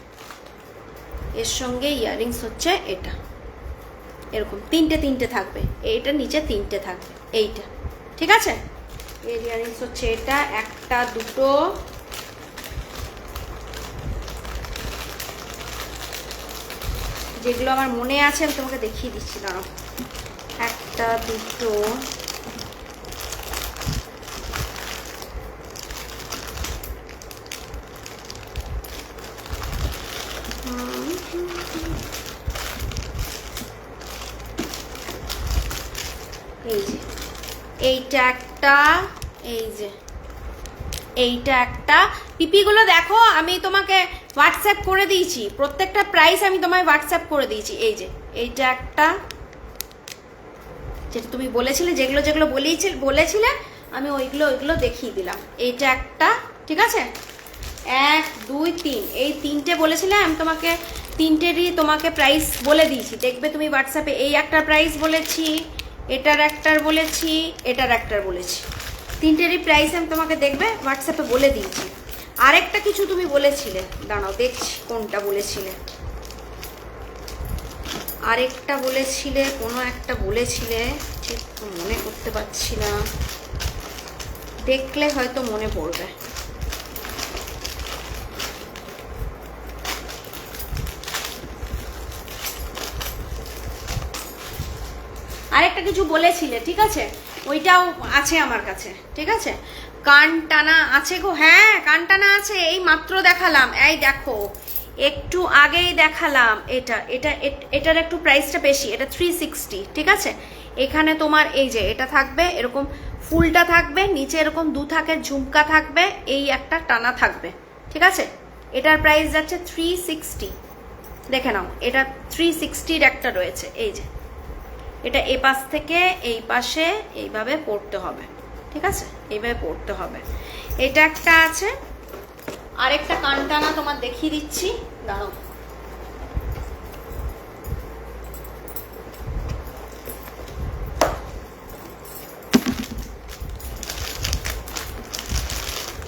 এর সঙ্গে ইয়াররিংস হচ্ছে এটা, এরকম তিনটে তিনটে থাকবে, এইটার নিচে তিনটে থাকবে, এইটা, ঠিক আছে? এর ইয়াররিংস হচ্ছে এটা, একটা দুটো, যেগুলো আমার মনে আছে আমি তোমাকে দেখিয়ে দিচ্ছি, দাঁড়াও, একটা দুটো, এই যে এইটা একটা, এই যে এইটা একটা। পিপিগুলো দেখো আমি তোমাকে হোয়াটসঅ্যাপ করে দিয়েছি, প্রত্যেকটা প্রাইস আমি তোমায় হোয়াটসঅ্যাপ করে দিয়েছি। এই যে এইটা একটা, যেটা তুমি বলেছিলে, যেগুলো যেগুলো বলেছিলে আমি ওইগুলো দেখিয়ে দিলাম। এইটা একটা, ঠিক আছে? 1 2 3, এই 3টে বলেছিলে, আমি তোমাকে 3টেরই তোমাকে প্রাইস বলে দিয়েছি। দেখবে তুমি হোয়াটসঅ্যাপে, এই একটা প্রাইস বলেছি, এটার একটার বলেছি, এটার একটার বলেছি, 3টেরই প্রাইস আমি তোমাকে দেখবে হোয়াটসঅ্যাপে বলে দিয়েছি। আরেকটা কিছু তুমি বলেছিলে, দাঁড়াও দেখছি কোনটা বলেছিলে, আরেকটা বলেছিলে, কোনো একটা বলেছিলে, ঠিক মনে করতে পারছি না, দেখলে হয়তো মনে পড়বে। আরেকটা কিছু বলেছিলে, ঠিক আছে, ওইটাও আছে আমার কাছে, ঠিক আছে। কান টানা আছে গো, হ্যাঁ কান টানা আছে, এই মাত্র দেখালাম, এই দেখো একটু আগেই দেখালাম। এটার একটু প্রাইসটা বেশি, এটা 360, ঠিক আছে। এখানে তোমার এই যে এটা থাকবে, এরকম ফুলটা থাকবে, নিচে এরকম 2 থাকের ঝুমকা থাকবে, এই একটা টানা থাকবে, ঠিক আছে। এটার প্রাইস যাচ্ছে 360, দেখে নাও, এটা 360-র একটা রয়েছে, এই যে এটা এ পাশ থেকে এই পাশে এইভাবে পড়তে হবে, ঠিক আছে, এইভাবে পড়তে হবে। এটা একটা আছে, আরেকটা কানটানা তোমার দেখিয়ে দিচ্ছি, দাঁড়াও।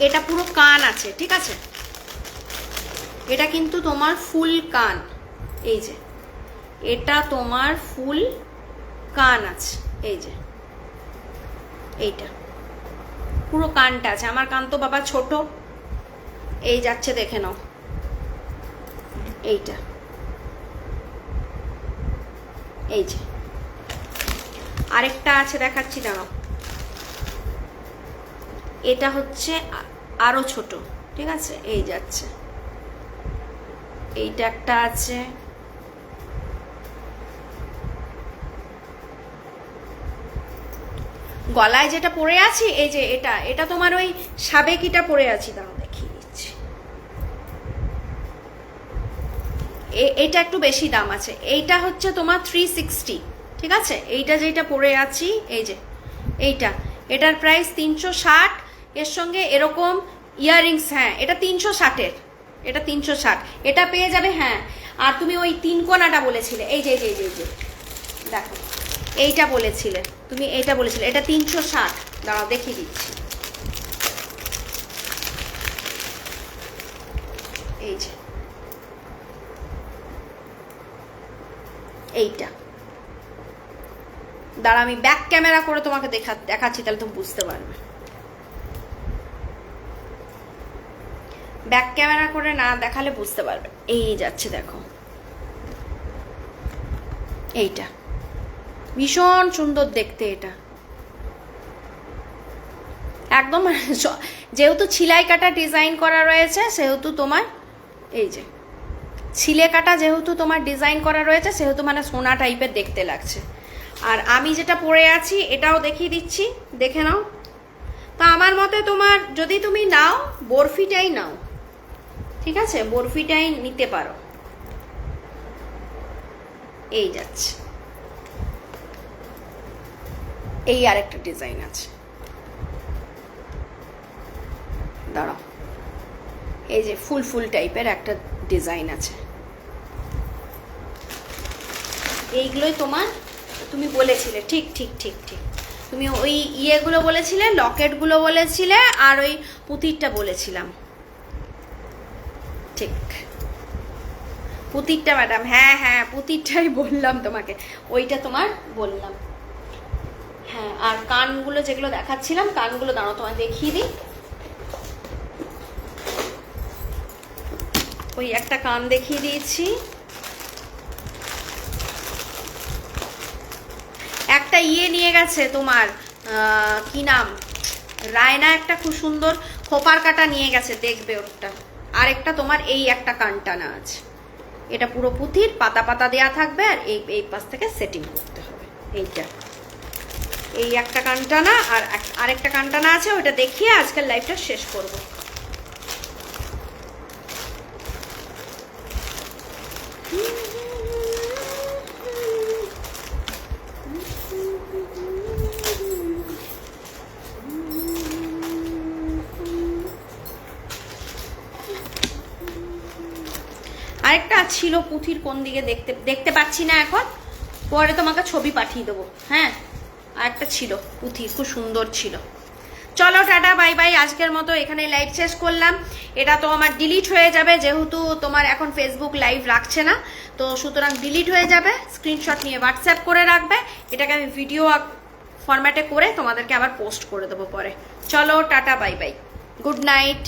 এটা পুরো কান আছে, ঠিক আছে, এটা কিন্তু তোমার ফুল কান, এই যে এটা তোমার ফুল কান আছে, এই যে এইটা পুরো কানটা আছে। আমার কান তো বাবা ছোট, এই যাচ্ছে, দেখে নাও, এইটা, এই যে আরেকটা আছে দেখাচ্ছি, দাঁড়াও, এটা হচ্ছে আরো ছোট, ঠিক আছে, এই যাচ্ছে, এইটা একটা আছে, গলায় যেটা পরে আছি, এই যে এটা তোমার ওই সাবেকিটা পরে আছি, দাঁড়াও দেখিয়ে দিচ্ছি, এইটা একটু বেশি দাম আছে, এইটা হচ্ছে তোমার 360, ঠিক আছে। এইটা যেটা পরে আছি, এই যে এটার প্রাইস 360, এর সঙ্গে এরকম ইয়াররিংস, হ্যাঁ এটা 360-এর, এটা 360, এটা পেয়ে যাবে, হ্যাঁ। আর তুমি ওই 3 কোনাটা বলেছিলে, এই যে দেখো এইটা বলেছিলে তুমি, এইটা বলেছিলে, এটা 360, দাঁড়াও দেখিয়ে দিচ্ছি, এই যে এইটা, দাঁড়া আমি ব্যাক ক্যামেরা করে তোমাকে দেখাচ্ছি, তাহলে তুমি বুঝতে পারবে। ব্যাক ক্যামেরা করে না দেখালে বুঝতে পারবে, এই যাচ্ছে দেখো, এইটা ভীষণ সুন্দর দেখতে, এটা একদম যেহেতু ছিলাই কাটা ডিজাইন করা রয়েছে, সেহেতু তোমার এই যে ছিলে কাটা যেহেতু তোমার ডিজাইন করা রয়েছে, সেহেতু মানে সোনা টাইপের দেখতে লাগছে। আর আমি যেটা পরে আছি এটাও দেখিয়ে দিচ্ছি, দেখে নাও। তা আমার মতে তোমার যদি তুমি নাও, বরফিটাই নাও, ঠিক আছে, বরফিটাই নিতে পারো, এই যাচ্ছে, এই আরেকটা ডিজাইন আছে, দাঁড়াও, এই যে ফুল টাইপের একটা ডিজাইন আছে, এইগুলোই তোমার, তুমি বলেছিলে, ঠিক তুমি ওই ইয়েগুলো বলেছিলে, লকেটগুলো বলেছিলে, আর ওই পুঁতিরটা বলেছিলাম, ঠিক পুঁতিরটা ম্যাডাম, হ্যাঁ পুঁতিরটাই বললাম তোমাকে, ওইটা তোমার বললাম, হ্যাঁ। আর কানগুলো যেগুলো দেখাচ্ছিলাম, কানগুলো দাঁড়াও তোমায় দেখিয়ে দিই, ওই একটা কান দেখিয়ে দিয়েছি, একটা ইয়ে নিয়ে গেছে তোমার, কি নাম, রায়না একটা খুব সুন্দর খোপার কাটা নিয়ে গেছে, দেখবে ওটা। আরেকটা তোমার এই একটা কানটানা আছে, এটা পুরো পুঁথির পাতা দেয়া থাকবে, আর এই পাশ থেকে সেটিং করতে হবে, এইটা এই একটা কানটানা, আর আরেকটা কানটানা আছে, ওইটা দেখিয়ে আজকের লাইভটা শেষ করব। আরেকটা ছিল পুঁথির, কোন দিকে দেখতে পাচ্ছি না এখন, পরে তোমাকে ছবি পাঠিয়ে দেবো। হ্যাঁ, আরেকটা ছিল পুঁথি, খুব সুন্দর ছিল। চলো টাটা বাই বাই, আজকের মতো এখানে লাইভ শেষ করলাম। এটা তো আমার ডিলিট হয়ে যাবে, যেহেতু তোমার এখন ফেসবুক লাইভ রাখছে না, তো সুতরাং ডিলিট হয়ে যাবে। স্ক্রিনশট নিয়ে হোয়াটসঅ্যাপ করে রাখবে, এটাকে আমি ভিডিও ফরম্যাটে করে তোমাদেরকে আবার পোস্ট করে দেবো পরে। চলো tata bye bye, good night.